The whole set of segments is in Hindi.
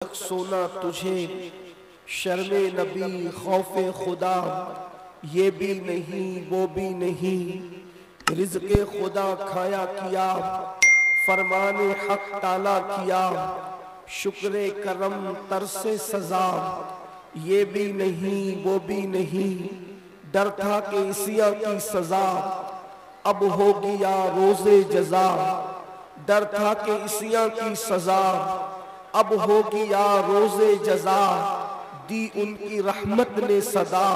तक सोना तुझे, शर्मे नबी खौफे खुदा, ये भी नहीं वो भी नहीं, रिज़्क़े खुदा खाया किया, फरमाने हक ताला किया, शुक्रे करम तरसे सजा, ये भी नहीं वो भी नहीं, डर था कि इसिया की सजा अब होगी या रोज़े जजा, डर था कि इसिया की सजा अब होगी या रोज़े जजा, दी उनकी रहमत ने सदा,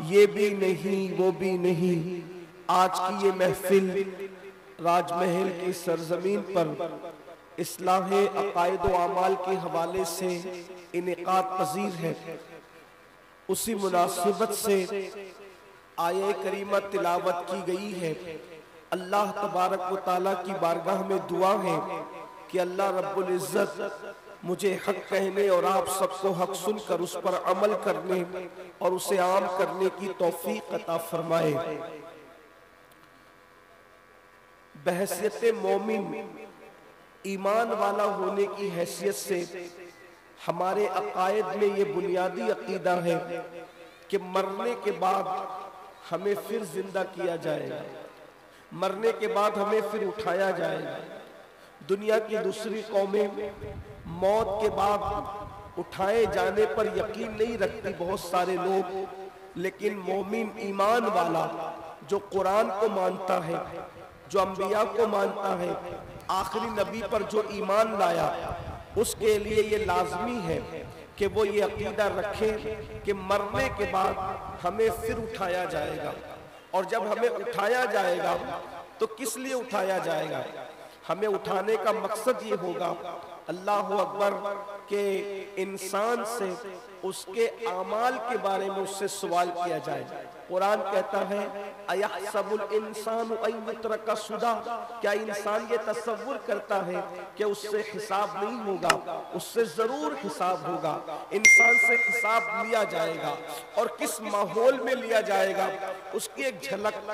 ये भी नहीं वो भी नहीं। आज की ये महफिल राजमहल की सरजमीन पर इस्लाहे अकायद व अमाल के हवाले से इनेकाद पजीर है। उसी मुनासिबत से आये करीमा तिलावत की गई है। अल्लाह तबारक व ताला की बारगाह में दुआ है कि अल्लाह रब्बुल इज़्ज़त मुझे हक कहने और आप सबको हक सुनकर उस पर अमल करने और उसे आम करने की तौफीक अता फरमाए। बहैसियत मोमिन ईमान वाला होने की हैसियत से हमारे अकायद में ये बुनियादी अकीदा है कि मरने के बाद हमें फिर जिंदा किया जाएगा, मरने के बाद हमें फिर उठाया जाएगा। दुनिया की दूसरी कौमें मौत के बाद उठाए जाने पर यकीन नहीं रखती बहुत सारे लोग, लेकिन मोमिन ईमान वाला जो कुरान को मानता है, जो अंबिया को मानता है, आखिरी नबी पर जो ईमान लाया, उसके लिए ये लाजमी है कि वो ये अकीदा रखे कि मरने के बाद हमें फिर उठाया जाएगा। और जब हमें उठाया जाएगा तो किस लिए उठाया जाएगा? हमें उठाने का मकसद ये होगा, अल्लाह अकबर, के इंसान से उसके आमाल के बारे में उससे सवाल किया जाए। कुरान कहता है अयहसबुल इंसानु अन युत्रका सुदा, क्या इंसान ये तसव्वुर करता है कि उससे हिसाब नहीं होगा? उससे जरूर हिसाब होगा। इंसान से हिसाब लिया जाएगा और किस माहौल में लिया जाएगा उसकी एक झलक।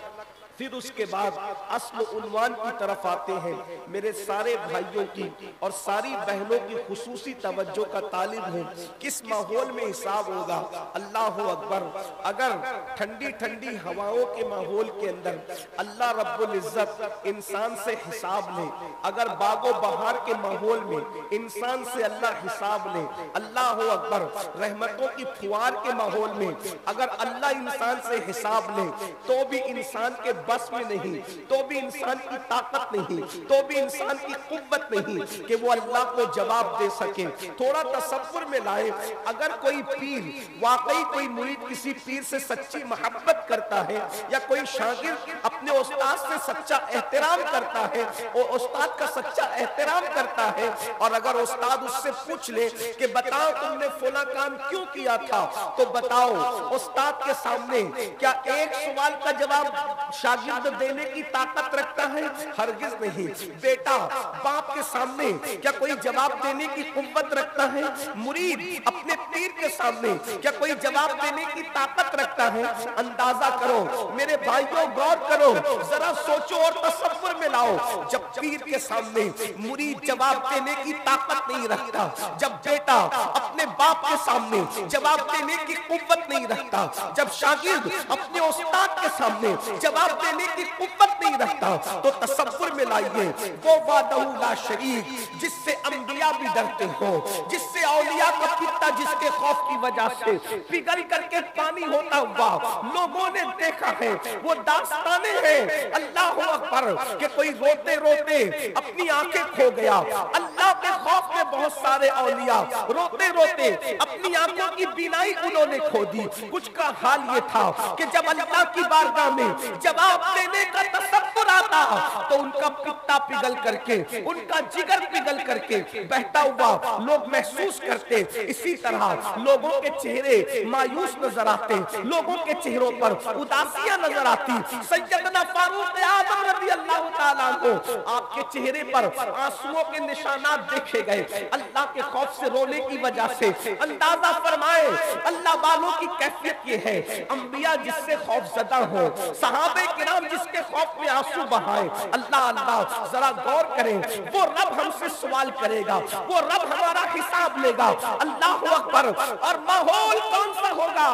फिर उसके बाद अस्ल उन्वान की तरफ आते हैं। मेरे सारे भाइयों की और सारी बहनों की खुसूसी तवज्जो का तालिब हूँ, किस माहौल में हिसाब होगा? अल्लाह अकबर, अगर ठंडी ठंडी हवाओं के माहौल के अंदर अल्लाह रब्बुल इज़्ज़त इंसान से हिसाब ले, अगर बागो बहार के माहौल में इंसान से अल्लाह हिसाब ले, अल्लाह अकबर, रहमतों की फुआर के माहौल में अगर अल्लाह इंसान से हिसाब ले, तो भी इंसान के बस में नहीं, तो भी इंसान की ताकत नहीं, तो भी इंसान की कुव्वत नहीं कि वो अल्लाह को जवाब दे सके। थोड़ा तसव्वुर में लाए, अगर कोई पीर वाकई कोई मुरीद किसी पीर से सच्ची मोहब्बत करता है, या कोई शागिर्द अपने उस्ताद से सच्चा एहतराम करता है, और उस्ताद का सच्चा एहतराम करता है, और अगर उस्ताद उससे पूछ ले कि बताओ तुमने फला काम क्यों किया था, तो बताओ उस्ताद के सामने क्या एक सवाल का जवाब शागिर्द देने की ताकत रखता है? हरगिज नहीं। बेटा बाप के सामने क्या कोई जवाब देने की कुव्वत रखता है? मुरीद अपने पीर के सामने क्या कोई जवाब देने की ताकत रखता है? अंदाजा करो मेरे भाइयों, गौर करो, जरा सोचो और तसव्वुर में लाओ। जब पीर के सामने मुरीद जवाब देने की ताकत नहीं रखता, जब बेटा अपने बाप के सामने जवाब देने की कुव्वत नहीं रखता, जब शागिर्द अपने उस्ताद के सामने जवाब देने की कुव्वत नहीं रखता, तो तसव्वुर में लाइए वो वादहू ला शरीक, जिससे अंबिया भी डरते हो, जिससे औलिया का पिता जिसके खौफ की वजह से पिघल करके पानी होता हुआ लोगों ने देखा है, वो दास्ताने हैं अल्लाह अकबर कि कोई रोते रोते अपनी आंखें खो गया। अल्लाह के खौफ में बहुत सारे औलिया रोते रोते अपनी आंखों की बीनाई उन्होंने खो दी। कुछ का हाल ये था कि जब अल्लाह की बारगाह में जवाब देने का तसव्वुर आता तो उनका पित्ता पिघल करके, उनका जिगर पिघल करके बहता हुआ लोग महसूस करते। इसी तरह लोगों के चेहरे मायूस नजर आते, लोगों के चेहरों पर उदासियां नजर आती। सैयदना फारूक आजम रज़ी अल्लाह ताला को आपके चेहरे पर आंसुओं के निशानात देखे गए। अल्लाह के खौफ से रोने की वजह से अंदाजा फरमाए अल्लाह वालों की कैफियत ये है, अंबिया जिससे खौफजदा हो, सहाबे किराम जिसके खौफ में आंसू बहाए। अल्लाह अल्लाह जरा गौर करें, वो रब हमसे सवाल करेगा, वो रब हमारा हिसाब लेगा। अल्लाह अकबर। और माहौल कौन सा होगा?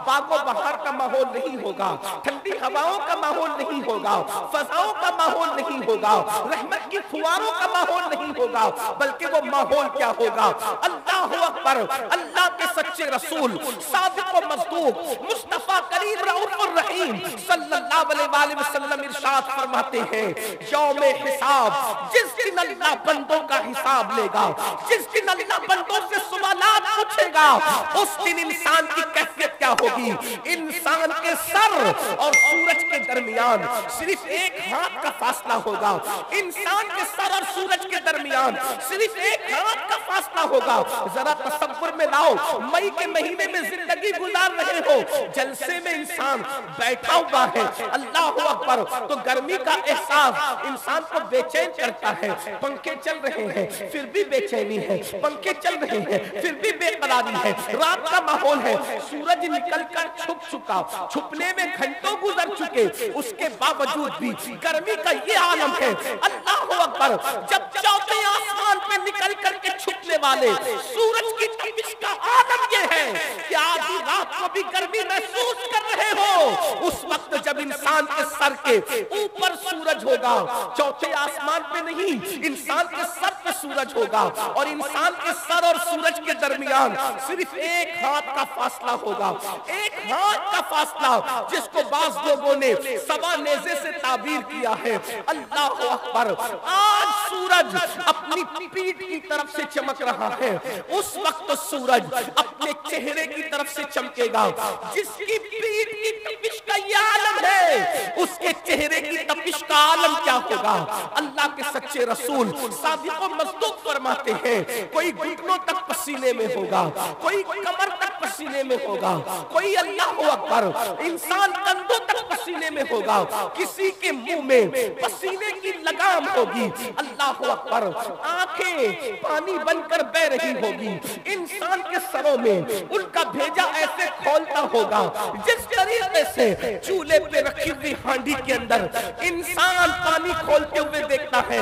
बागो बहार का माहौल नहीं होगा, ठंडी हवाओं का माहौल नहीं होगा, फजाओं का माहौल नहीं होगा, रहमत की फुवारों का माहौल नहीं होगा, बल्कि वो माहौल क्या होगा? अल्लाह अकबर। अल्लाह के सच्चे रसूल सादिक व मस्दूक मुस्तफा करीम रऊफुर रहीम सल्लल्लाहु अलैहि वसल्लम इरशाद फरमाते हैं, यौमे हिसाब, जिस दिन अल्लाह बंदों का हिसाब लेगा, जिस दिन अल्लाह बंदों से सवालात पूछेगा, उस दिन इंसान की कैफियत क्या होगी? इंसान के सर और सूरज के दरमियान सिर्फ एक हाथ का फासला होगा। इंसान के सर और सूरज के दरमियान सिर्फ एक हाथ का फासला होगा। जरा तसव्वुर में लाओ, मई के महीने में जिंदगी गुजार रहे हो, जलसे में इंसान बैठा हुआ है, अल्लाह अकबर, तो गर्मी का एहसास इंसान को बेचैन करता है। पंखे चल रहे हैं फिर भी बेचैनी है, पंखे चल रहे हैं फिर भी बेकरारी है। रात का माहौल है, सूरज निकलकर छुप चुका, छुपने में घंटों गुजर चुके, उसके बावजूद भी गर्मी का ये आलम है। अल्लाह अकबर। जब चौथे आसमान पे निकल करके छुपने वाले सूरज की तपिश का आलम ये है कि आधी रात को भी गर्मी महसूस कर रहे हो, उस वक्त जब इंसान के सर के ऊपर सूरज होगा, चौथे आसमान पे नहीं, इंसान के सर पे सूरज होगा, और इंसान के सर और सूरज के दरमियान सिर्फ एक हाथ का फासला होगा, एक हाथ का फासला, जिसको बाज लोगों ने सवा नेज़े से ताबीर किया है। अल्लाह अकबर। आज सूरज अपनी पीठ की तरफ से चमक रहा है, उस वक्त सूरज अपने चेहरे की तरफ से चमकेगा। जिसकी पीठ की तपिश का ये आलम है, उसके चेहरे की तपिश का आलम क्या होगा? अल्लाह के सच्चे रसूल सादिक व मस्दूक फरमाते हैं, कोई घुटनों तक पसीने में होगा, कोई कमर तक पसीने में होगा, कोई अल्लाह अकबर इंसान कंधों तक पसीने में होगा, किसी के मुंह में पसीने की लगाम होगी। अल्लाह अकबर। आंखें पानी बनकर बह रही होगी, इंसान के सरों में उनका भेजा ऐसे खोलता होगा जिस तरीके से चूल्हे पे रखी हुई हांडी के अंदर इंसान पानी खोलते हुए देखता है,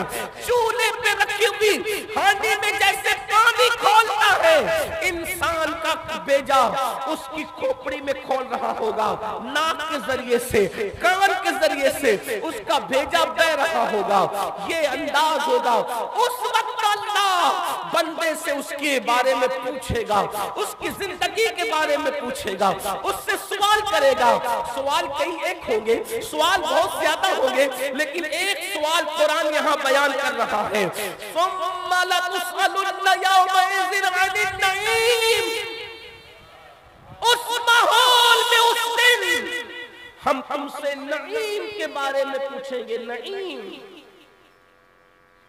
चूल्हे पे रखी हुई हांडी में जैसे पानी खोलता है, इंसान का भेजा उसकी खोपड़ी में खोल रहा होगा, नाक के जरिए से, कान के जरिए से उसका भेजा बह रहा होगा। ये अंदाज होगा। उस वक्त अल्लाह बंदे से उसके बारे में पूछेगा, उसकी जिंदगी के बारे में पूछेगा, उससे सवाल करेगा। सवाल कई एक होंगे, सवाल बहुत ज्यादा होंगे, लेकिन एक सवाल कुरान यहाँ बयान कर रहा है, उस माहौल में उस दिन हम तुमसे नईम के बारे में पूछेंगे। नईम,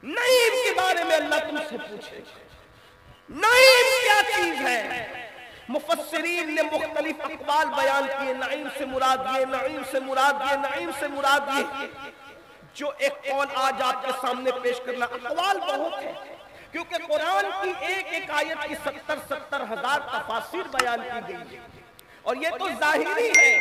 नईम के बारे में अल्लाह तुमसे पूछेगा। नईम क्या चीज है? मुफस्सिरीन ने मुख्तलिफ अक़वाल बयान किए। नईम से मुराद ये, नईम से मुराद ये, नईम से मुराद ये। जो एक कौल आज आपके सामने पेश करना, अक़वाल बहुत है, क्योंकि कुरान की एक एक आयत की 70-70 हजार तफासिर बयान की गई है, और ये तो जाहिरी है।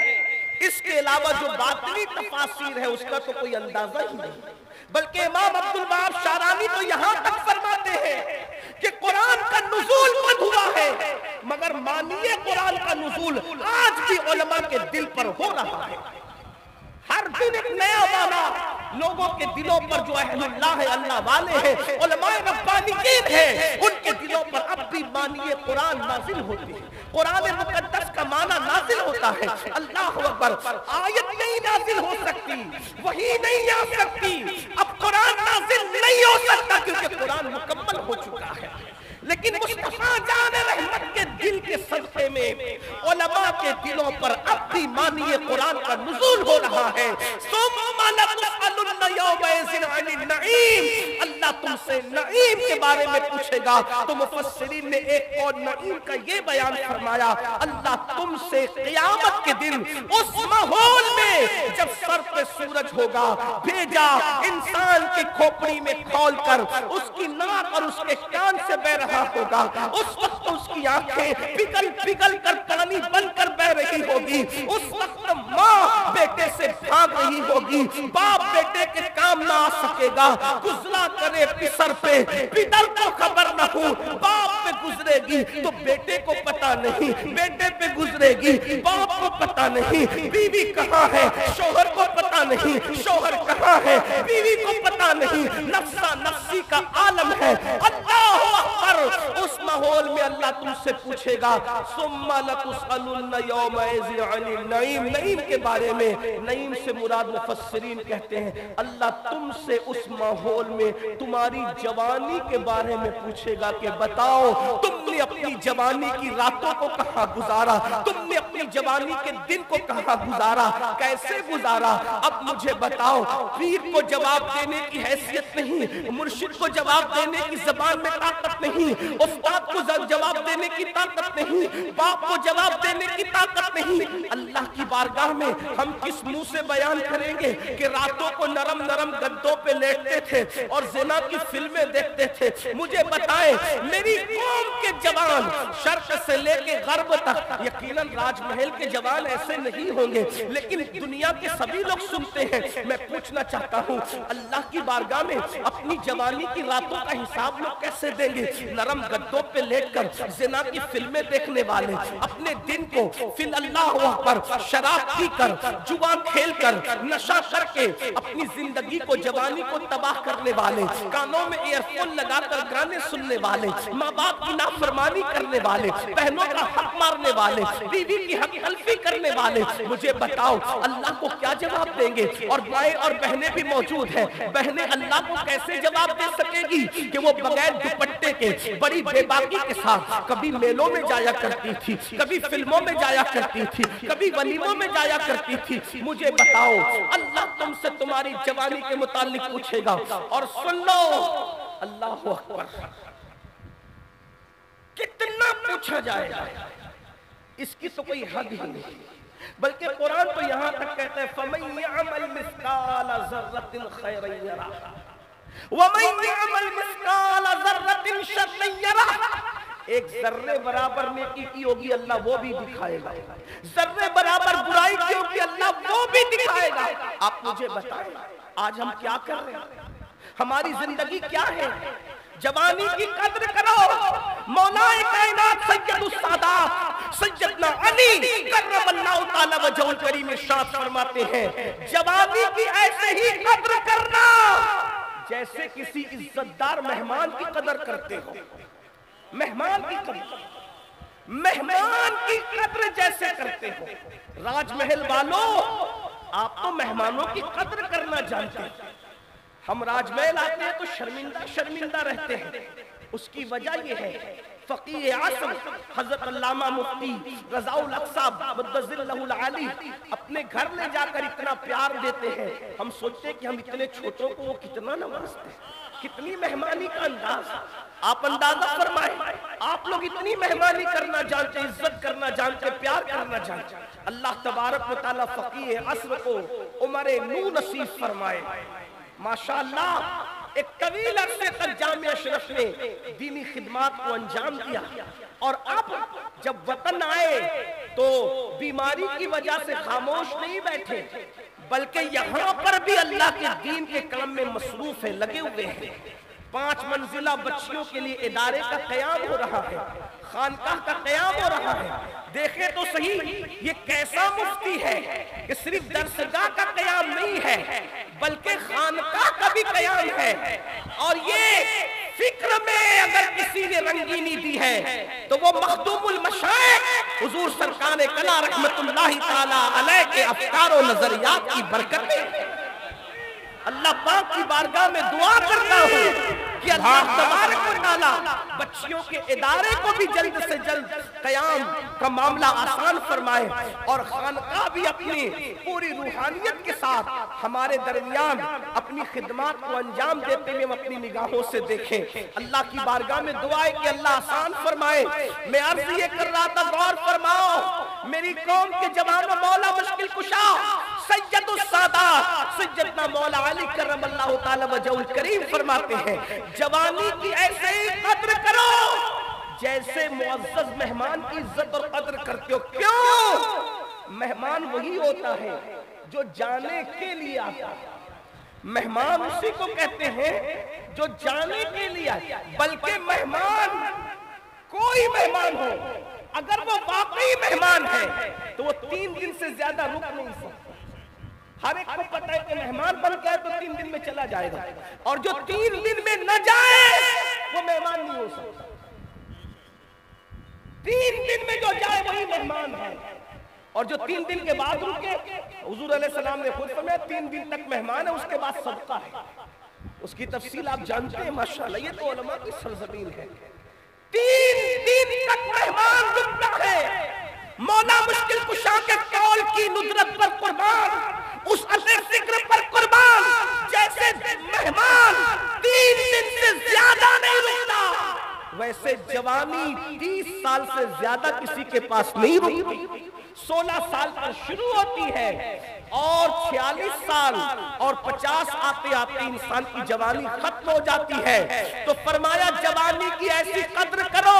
इसके अलावा जो बातिनी तफासिर है उसका तो कोई अंदाजा ही नहीं। बल्कि इमाम अब्दुल वहाब शारानी तो यहाँ तक फरमाते हैं कि कुरान का नुज़ूल कब हुआ है, मगर मानिए कुरान का नुज़ूल आज भी उलमा के दिल पर हो रहा है। हर दिन एक नया माना लोगों के दिलों पर, जो अहलुल्लाह है, अल्लाह वाले हैं, उलमाए रब्बानीयीन हैं, उनके दिलों पर अब भी मानिए कुरान नाजिल होती है, कुरान मुकद्दस का माना नाजिल होता है। अल्लाह अकबर। आयत नहीं नाजिल हो सकती, वही नहीं आ सकती, अब कुरान नाजिल नहीं हो सकता, क्योंकि कुरान मुकम्मल हो चुका है। लेकिन मुस्तफा जान रहमत के दिल के सदक़े में उलमा के दिलों पर अब भी मानिए कुरान का नुज़ूल हो रहा है। अल्लाह तुमसे नईम के बारे में पूछेगा। तो मुफस्सिरीन ने एक और नईम का ये बयान फरमाया, अल्लाह तुमसे क़यामत के दिन उस माहौल में जब सर पे सूरज होगा भेजा, इंसान के खोपड़ी में खोलकर उसकी नाक और उसके कान से बह रहा होगा। उस वक्त उसकी आंखें पिघल पिघल कर पानी बनकर बह रही होगी। उस वक्त माँ बेटे से भाग रही होगी, बाप बेटे के काम ना आ सकेगा। गुजरा करे पिसर पे, पितर को खबर न हो, बाप पे गुजरेगी तो बेटे को पता नहीं, बेटे पे गुजरेगी बाप को पता नहीं। बीवी कहाँ है शोहर को पता नहीं, शोहर कहाँ है बीवी को पता नहीं। नफ्सा नफ्सी का आलम है। अल्लाहु अकबर। उस माहौल में अल्लाह तुमसे पूछेगा, सुम्मा लतुसअलुन्ना यौमइज़िन अनिन नईम। नईम के बारे में, नईम से मुराद मुफस्सिरीन कहते हैं अल्लाह तुमसे उस माहौल में तुम्हारी जवानी के बारे में पूछेगा कि बताओ तुमने अपनी जवानी की रातों को कहाँ गुजारा, तुमने अपनी जवानी के दिन को कहाँ गुजारा, कैसे गुजारा। अब मुझे बताओ, पीर को जवाब देने की हैसियत नहीं, मुर्शिद को जवाब देने की जबान में ताकत नहीं, उस्ताद को जवाब देने की ताकत नहीं, बाप को जवाब देने की ताकत नहीं। अल्लाह की बारगाह में हम किस मुंह से बयान करेंगे कि रातों को नरम नरम गद्दों पे लेटते थे और जिना की फिल्में देखते थे। मुझे बताएं, मेरी कौम के जवान शर्क से लेके गर्ब तक, यकीनन राजमहल के जवान ऐसे नहीं होंगे, लेकिन दुनिया के सभी लोग सुनते हैं। मैं पूछना चाहता हूँ, अल्लाह की बारगाह में अपनी जवानी की रातों का हिसाब लोग कैसे देंगे? नरम गद्दों पे लेटकर जिना की फिल्में देखने वाले, अपने दिन को फिर अल्लाह अकबर शराब पीकर, जुआ खेलकर, नशा करके अपनी जिंदगी को, जवानी को तबाह करने वाले, कानों में ईयरफोन लगाकर गाने सुनने वाले, माँ बाप की नाफरमानी करने वाले, बहनों का हक मारने वाले, बीवी की हक तलफी करने वाले, मुझे बताओ अल्लाह को क्या जवाब देंगे? और माएँ और बहनें भी मौजूद हैं। बहनें अल्लाह को कैसे जवाब दे सकेगी कि वो बगैर दुपट्टे के बड़ी बेबाकी के साथ कभी मेलों में जाया करती थी, कभी फिल्मों में जाया करती थी, कभी वलीमों में जाया करती थी। मुझे बताओ, अल्लाह तुमसे तुम्हारी जवानी के मुतालिक पूछेगा। और सुन लो, अल्लाह अकबर, कितना पूछा जाएगा इसकी तो कोई हद ही नहीं। बल्कि कुरान तो यहाँ तक कहता है, फमन यअमल मिस्काल ज़र्रतिन खैरन यरा वमन यअमल मिस्काल ज़र्रतिन शर्रन यरा। एक जर्रे बराबर नेकी की होगी अल्लाह वो भी दिखाएगा, जर्रे बराबर बुराई की होगी अल्लाह वो भी दिखाएगा। आप मुझे बताएं, आज हम क्या कर रहे हैं? हमारी जिंदगी क्या है? जवानी की कद्र करो। मौलाए कायनात सैयदुस सादात सैयदना अली करमल्लाहु तआला वजहुल करीम इरशाद फरमाते हैं, जवानी की ऐसे ही कद्र करना जैसे किसी इज्जतदार मेहमान की कदर करते हो। मेहमान की कद्र, मेहमान की कद्र जैसे करते हो। राजमहल वालों, आप तो मेहमानों की कद्र करना जानते हैं। हम राजमहल आते हैं तो शर्मिंदा शर्मिंदा रहते हैं। उसकी वजह यह है, फकीह आसम हजरत अल्लामा मुफ्ती रज़ाउल अक़सा मुद्दज़िल्लहुल आली अपने घर ले जाकर इतना प्यार देते हैं। हम सोचते हैं कि हम इतने छोटों को वो कितना नवाजते हैं, कितनी मेहमानी का अंदाज। आप अंदाजा फरमाएं, आप लोग इतनी मेहमानी करना जानते, इज्जत करना जानते, प्यार करना जानते। अल्लाह तबारक व तआला फकीह असर को उम्र नू नसीब फरमाए। माशाअल्लाह, एक तवील अरसे तक जामिया अशरफ ने दीनी खिदमात को अंजाम दिया और अब जब वतन आए तो बीमारी की वजह से खामोश नहीं बैठे, बल्कि यहाँ पर भी अल्लाह के दीन के काम में मसरूफ है, लगे हुए हैं। 5 मंजिला बच्चियों के लिए इदारे का क़याम हो रहा है, खानकाह का क़याम हो रहा है। देखें तो सही, ये कैसा मुफ्ती है कि सिर्फ दरसगाह का क़याम नहीं है बल्कि खानकाह का भी क़याम है। और ये फिक्र में अगर किसी ने रंगीनी दी है तो वो मखदूमुल मशाइख हुजूर सरकार कला रहमतुल्लाहि ताला अलैह के अफकार और नजरियात की बरकत में। अल्लाह पाक की बारगाह में दुआ करता हूँ कि अल्लाह तबारक व तआला बच्चियों के इदारे को भी जल्द से जल्द कयाम का मामला आसान फरमाए और खानका भी अपनी पूरी रूहानियत के साथ हमारे दरमियान अपनी खिदमत को अंजाम देते हुए अपनी निगाहों से देखें। अल्लाह की बारगाह में दुआ है कि अल्लाह आसान फरमाए। मैं अर्ज ये कर रहा था, गौर फरमाओ मेरी कौम के जवानों, मौला मुश्किल कुशा सैयदुस सादात सैयदना मौला अली करमल्लाहु तआला वजहुल करीम फरमाते हैं, जवानी की ऐसे ही कद्र करो जैसे मुअज़्ज़ज़ मेहमान की इज्जत और कद्र करते हो। क्यों? मेहमान वही होता है जो जाने के लिए आता है। मेहमान उसी को कहते हैं जो जाने के लिए आता, बल्कि मेहमान कोई मेहमान हो, अगर वो वाकई मेहमान है तो वो 3 दिन से ज्यादा रुक नहीं सकता। हर एक को पता है कि मेहमान बन गया तो 3 दिन में चला जाएगा, और जो 3 दिन में न जाए वो मेहमान नहीं हो सकता। 3 दिन में जो जाए वही मेहमान है, और जो 3 दिन के बाद रुके, हुजूर अलैहिस्सलाम ने खुद फरमाया 3 दिन तक मेहमान है, उसके बाद सदका है। उसकी तफसील आप जानते हैं माशाअल्लाह, ये तो उलमा की सरजमीन है। 3 दिन तक मेहमान रुकता है। मौला मुश्किल कुशा के कौल की नुदरत पर कुर्बान, उस अजर जिक्र पर कुर्बान, जैसे मेहमान 3 दिन से ज्यादा नहीं रुकता, वैसे जवानी 30 साल से ज्यादा किसी के पास नहीं रुकती। 16 साल पर शुरू होती है और 46 साल और 50 आते आते इंसान की जवानी खत्म हो जाती है। तो फरमाया जवानी की ऐसी कद्र करो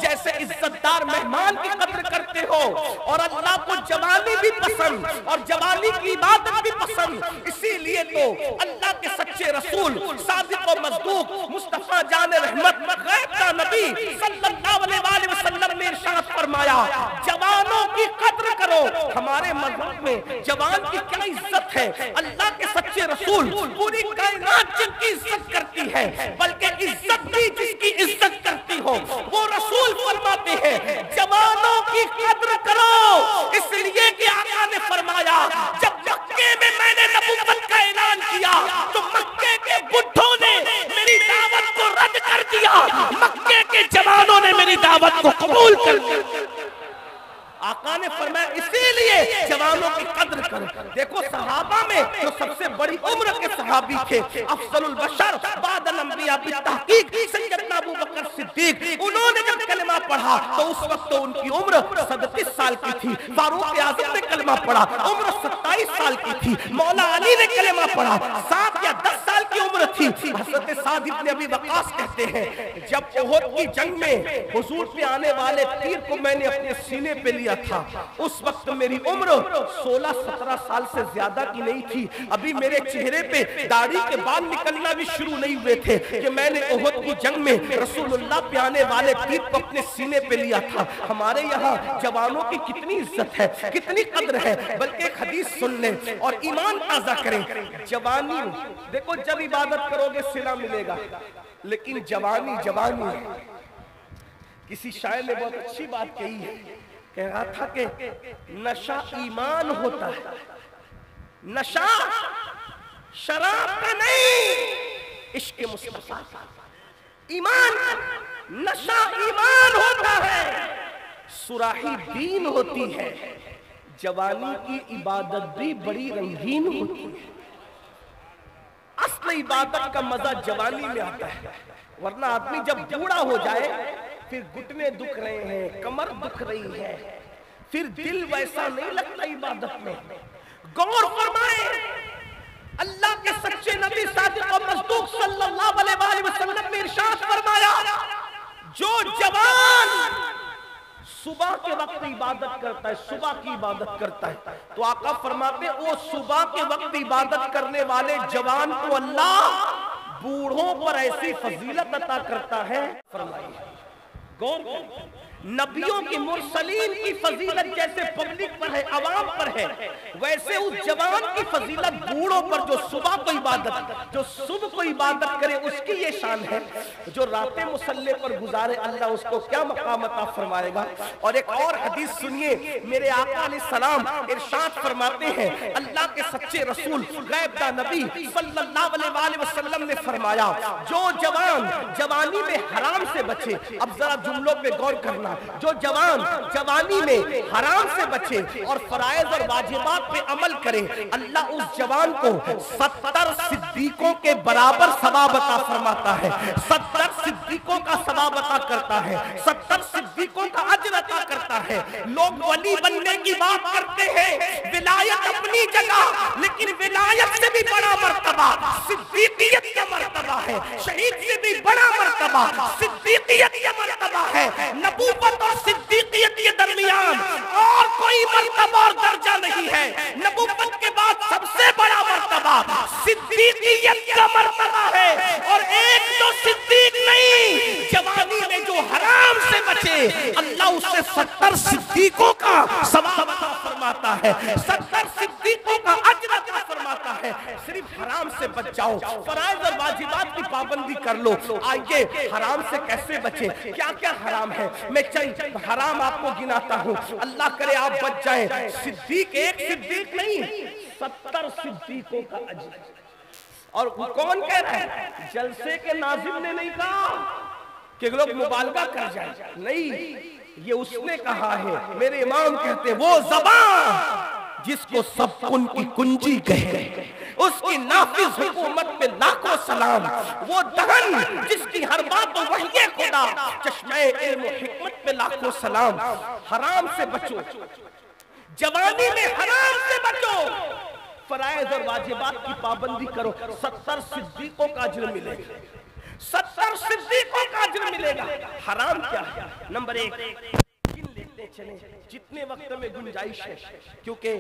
जैसे इज्जतदार मेहमान की कद्र करते हो। और अल्लाह को जवानी भी पसंद और जवानी की इबादत भी पसंद, इसीलिए तो अल्लाह के सच्चे रसूल सादिक और मज़दूक मुस्तफा जान रहमत गैब का नबी सल्लल्लाहु अलैहि वसल्लम ने इरशाद फरमाया, जवानों की कद्र करो। हमारे मज़हब में जवान की क्या इज्जत है। अल्लाह के सच्चे रसूल पूरी कायनात जिनकी इज्जत करती है, बल्कि इज्जत भी जिसकी इज्जत करती हो, वो रसूल फरमाते हैं जवानों की कद्र करो। इसलिए कि आका ने फरमाया, जब मक्के में मैंने नबुव्वत का ऐलान किया तो मक्के के बुढ़ों ने मेरी दावत को रद्द कर दिया, मक्के के जवानों ने मेरी दावत को कबूल कर लिया। आका ने फरमाया इसीलिए जवानों की कद्र करो। देखो सहाबा में जो सबसे बड़ी उम्र के सहाबी थे, अफजलुल बशर बादल अंबिया बितहकीक सैयदना अबू बकर सिद्दीक, उन्होंने जब कलमा पढ़ा तो उस वक्त तो उनकी उम्र 37 साल की थी। फारूक आज़म ने कलमा पढ़ा, उम्र 27 साल की थी। मौला अली ने कलमा पढ़ा, 7 या 10 साल की उम्र थी। हज़रत साद इब्न अबी वक़ास कहते हैं, जब उहद की जंग में हुजूर पे आने वाले तीर को मैंने अपने सीने पे लिया था, उस वक्त मेरी उम्र 16-17 साल से ज्यादा की नहीं थी। अभी मेरे चेहरे पे दाढ़ी के बाल निकलना भी शुरू नहीं हुए थे कि मैंने उहद की जंग में रसूलुल्लाह पे आने वाले तीर को अपने सीने पे लिया था। हमारे यहाँ जवानों की कितनी इज्जत है, कितनी कद्र है। बल्कि एक हदीस सुन लें और ईमान ताजा करें। जवानी देखो, जब इबादत करोगे सिला मिलेगा, लेकिन जवानी जवानी है। किसी शायर ने बहुत अच्छी बात कही है, कह रहा था कि नशा ईमान होता है, नशा शराब का नहीं, इश्क मुस्तफा का। ईमान नशा ईमान होता है, सुराही दीन होती है। जवानी की इबादत भी बड़ी रंगीन होती है। असल इबादत का मजा जवानी में आता है, वरना आदमी जब बूढ़ा हो जाए फिर घुटने दुख रहे हैं, कमर दुख रही है, फिर दिल वैसा नहीं लगता इबादत में। गौर फरमाए, अल्लाह के सच्चे नबी सादिक और मज़दूक सल्लल्लाहु अलैहि वसल्लम ने इरशाद फरमाया, जो जवान सुबह के वक्त इबादत करता है, सुबह की इबादत करता है, तो आका फरमाते वो सुबह के वक्त इबादत करने वाले जवान को अल्लाह बूढ़ों पर ऐसी फजीलत अता करता है। फरमाइए गौर, नबियों की मुरसलीन की फजीलत जैसे पब्लिक पर है, अवाम पर है, वैसे उस जवान की फजीलत बूढ़ों पर जो सुबह को इबादत करे उसकी ये शान है। जो रातें मुसल्ले पर गुजारे अल्लाह उसको क्या मकाम अता फरमाएगा। और एक और हदीस सुनिए, मेरे आका अलैहिस्सलाम इरशाद फरमाते हैं, अल्लाह के सच्चे रसूल गैबदा नबी सल्लल्लाहु अलैहि वसल्लम ने फरमाया, जो जवान जवानी में हराम से बचे, अब जरा जुमलों पे गौर करना, जो जवान जवानी में हराम से बचे और फराइज और वाजिबात पे अमल करे, अल्लाह उस जवान को 70 सिद्दीकों के बराबर सवाब अता फरमाता है, 70 सिद्दीकों का सवाब अता करता है, 70 सिद्दीकों का अज्र अता करता है। लोग वली बनने की बात करते हैं, विलायत अपनी जगह, लेकिन विलायत से भी बड़ा मर्तबा सिद्दीकियत का मर्तबा है, शहीद से भी बड़ा मर्तबा सिद्दीकियत का मर्तबा है। नबूवत और सिद्दीकियत के दरमियान और कोई मर्तबा और दर्जा नहीं है। नबूवत के बाद सबसे बड़ा मर्तबा सिद्दीकियत का मर्तबा है। और एक तो सिद्दीक नहीं, जवानी में जो हराम से बचे अल्लाह उससे 70 सिद्दीकों का सवाब अता फरमाता है, 70 सिद्दीकों का अज्र अता फरमाता है। सिर्फ हराम से बच जाओ, फराइज और वाजिबात की पाबंदी कर लो। आइए हराम से कैसे बचे, क्या क्या हराम है, मैं चंद हराम आपको गिनाता हूँ, अल्लाह करे आप बच जाएं। सिद्दीक एक सिद्दीक नहीं, 70 सिद्दीकों का अज्र। और कौन कह रहा है? जलसे के नाज़िम ने नहीं कहा कि लोग मुबालगा कर जाए, नहीं, ये उसने कहा है। मेरे इमाम कहते हैं, वो ज़बान जिसको सब कुन की कुंजी कहे, उसकी नाफिज हुकूमत पे लाखों सलाम। वो दहन जिसकी हर बात वही खुदा, चश्मे इल्म हिकमत पे लाखों सलाम। हराम से बचो, जवानी में हराम से बचो, फराइज और वाजिबात की पाबंदी करो, 70 सिद्दीकों का अज्र मिलेगा, 70 सिद्दीकों का अज्र मिलेगा। हराम क्या है? नंबर 1 लेते चले जितने वक्त में गुंजाइश है, क्योंकि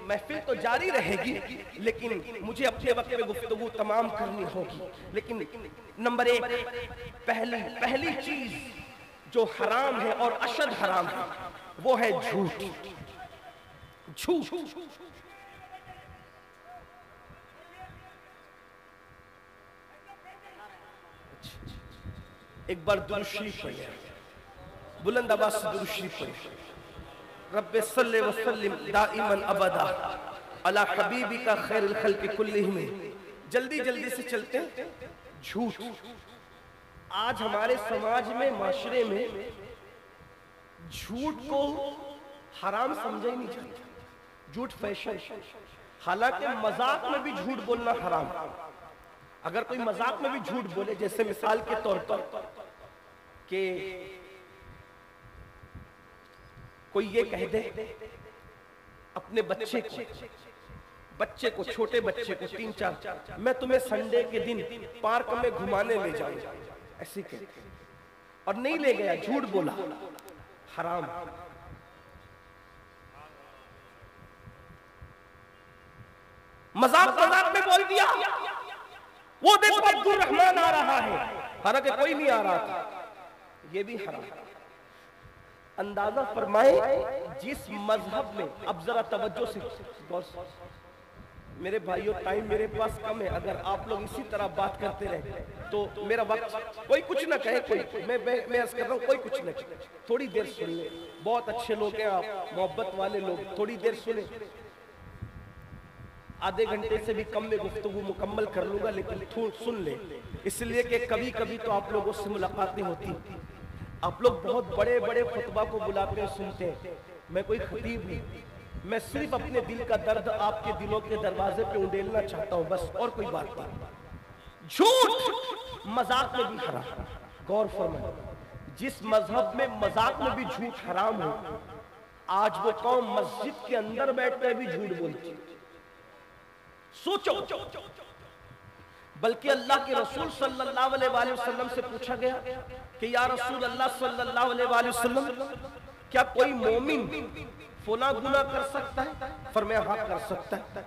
महफिल तो जारी रहेगी, लेकिन मुझे अपने वक्त में गुफ्तगू तमाम करनी होगी। लेकिन नंबर 1 पहली चीज जो हराम है और अशद हराम है वो है झूठ। झूठ एक बार दुरूद शरीफ पढ़िए, बुलंद आवाज से दुरूद शरीफ पढ़िए। रब्बे सल्ले व सल्लिम दाइमन अबदा अला हबीबिका खैरुल खल्क़ि कुल्लिहिम। जल्दी जल्दी से चलते हैं। झूठ आज हमारे समाज में, माशरे में झूठ को हराम समझा ही नहीं जाता। झूठ फैशन, हालांकि मजाक में भी झूठ बोलना हराम। अगर कोई मजाक में भी झूठ बोले, जैसे मिसाल के तौर पर कि कोई ये कह दे अपने बच्चे को, छोटे बच्चे को 3-4, मैं तुम्हें संडे के दिन पार्क में घुमाने ले जाऊंगा, ऐसे कह, और नहीं ले गया, झूठ बोला, हराम। मजाक में बोल दिया, वो देखो अब्दुल रहमान आ रहा है, हालांकि कोई नहीं आ रहा था, ये भी हराम। अंदाजा फरमाए जिस मजहब में, अब जरा तवज्जो से गौर, मेरे भाइयों टाइम मेरे पास कम है, अगर आप लोग इसी तरह बात करते रहे तो मेरा वक्त, कोई कुछ ना कहे, कोई मैं अर्ज कर रहा हूँ, कोई कुछ ना कहे, थोड़ी देर सुनिए, बहुत अच्छे लोग हैं आप, मोहब्बत वाले लोग, थोड़ी देर सुने। आधे घंटे से भी कम में गुफ्तगू मुकम्मल कर लूंगा, लेकिन सुन ले, इसलिए कि कभी कभी तो आप लोगों से मुलाकातें होती, आप लोग बहुत बड़े बड़े खुतबा को बुलाते हैं, सुनते हैं। मैं कोई खतीब नहीं, मैं सिर्फ अपने दिल का दर्द आपके दिलों के दरवाजे पे उंडेलना चाहता हूं, बस, और कोई बात नहीं। झूठ मजाक में भी हराम। गौर फरमाए, जिस मजहब में मजाक में भी झूठ हराम हो, आज वो कौम मस्जिद के अंदर बैठकर भी झूठ बोलती। सोचो, बल्कि अल्लाह के रसूल सल्लल्लाहु अलैहि वसल्लम से पूछा गया कि या रसूल अल्लाह सल्लल्लाहु अलैहि वसल्लम, क्या कोई मोमिन फला गुनाह कर सकता है? फरमाया हाँ कर सकता है।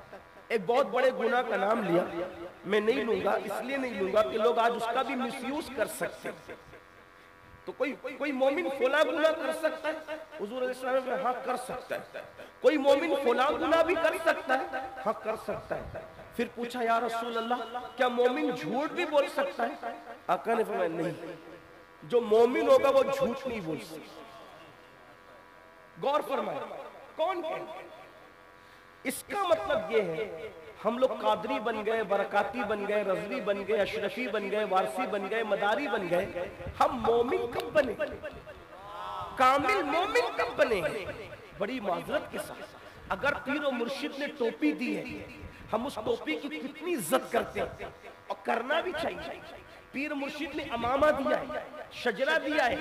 एक बहुत बड़े गुनाह का नाम लिया, मैं नहीं लूंगा, इसलिए नहीं लूंगा कि लोग आज उसका भी मिसयूज कर सकते हैं। तो कोई मोमिन फला गुना कर सकता है? हुजूर अलैहिस्सलाम ने हाँ कर सकता है। कोई मोमिन फला गुना भी कर सकता है? हाँ कर सकता है। फिर पूछा या रसूल अल्लाह, क्या मोमिन झूठ भी बोल सकता है? आका ने फरमाया नहीं, जो मोमिन होगा वो झूठ नहीं बोल सकता। गौर फरमाया, कौन है? इसका मतलब ये है हम लोग कादरी बन गए, बरकाती बन गए, रजवी बन गए, अशरफी बन गए, वारसी बन गए, मदारी बन गए, हम मोमिन कब बने? कामिल मोमिन कब बने? बड़ी माजरत के साथ अगर पीर और मुर्शिद ने टोपी दी है, हम उस टोपी की कितनी इज्जत करते हैं और करना भी चाहिए। पीर मुर्शिद ने अमामा दिया है, शजरा दिया है,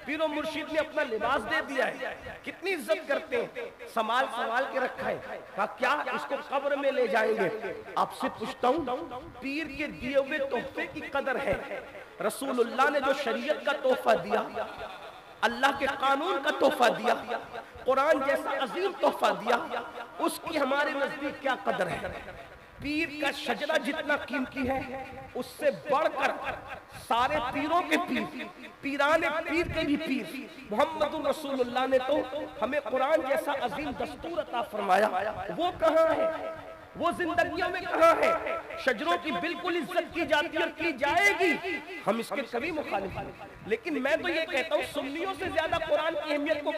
पीर और मुर्शिद ने अपना लिबास दे दिया है, कितनी इज्जत करते हैं, संभाल के रखा है। कहा क्या इसको कब्र में ले जाएंगे? आपसे पूछता हूँ, पीर के दिए हुए तोहफे की कदर है? रसूलुल्लाह ने जो शरीयत का तोहफा दिया, अल्लाह के कानून का तोहफा दिया, कुरान जैसा अजीम तोहफा दिया, उसकी हमारे नजदीक क्या कदर है? पीर का शजरा जितना कीमती है, उससे बढ़कर सारे पीरों के पीर, पीराने पीर के भी पीर मोहम्मद रसूलुल्लाह ने तो हमें कुरान जैसा अजीम दस्तूर अता फरमाया। वो कहाँ है? वो जिंदगियों में कहाँ है? शजरों की बिल्कुल इज्जत की जाती है और की जाएगी, हम इसके कभी मुखालिफ नहीं। लेकिन मैं तो ये कहता हूँ, सुन्नियों से ज्यादा कुरान की अहमियत को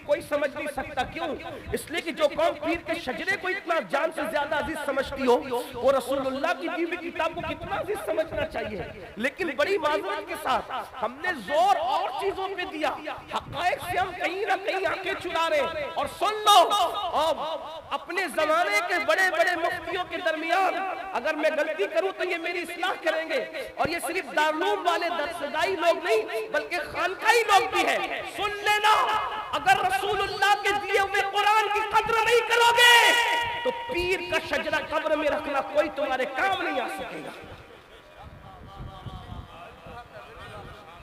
कोई समझ नहीं सकता। क्यों? इसलिए कि जो कौम पीर के शजरे को इतना जान से ज्यादा अजीज समझती हो, वो रसूलुल्लाह की दी हुई किताब को कितना अजीज समझना चाहिए। लेकिन बड़ी माजरत के साथ हमने जोर और चीजों पे दिया, हकायक से हम कहीं ना कहीं आंखें चुरा रहे। और सुन लो, अपने जमाने के बड़े बड़े मुफ्तियों के दरमियान अगर मैं गलती करूं तो ये मेरी इस्लाह करेंगे। और ये सिर्फ दारुल वाले दरसदाई लोग नहीं, बल्कि खानकाई लोग भी हैं। सुन लेना, अगर रसूलुल्लाह के दिए हुए कुरान की कद्र नहीं करोगे तो पीर का शजरा कब्र में रखना कोई तुम्हारे काम नहीं आ सकेगा।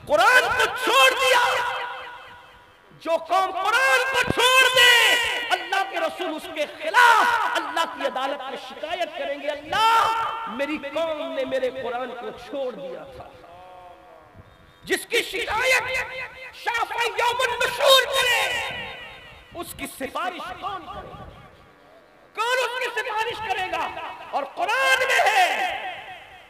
कुरान को छोड़ दिया, जो कौम कुरान को छोड़ दे, अल्लाह के रसूल उसके खिलाफ अल्लाह की अदालत में शिकायत करेंगे, अल्लाह मेरी कौम ने मेरे कुरान को छोड़ दिया था। जिसकी शिकायत शाफ़ी यौमुन नुशूर करे, उसकी सिफारिश कौन करेगा? कौन उसकी सिफारिश करेगा? और कुरान में है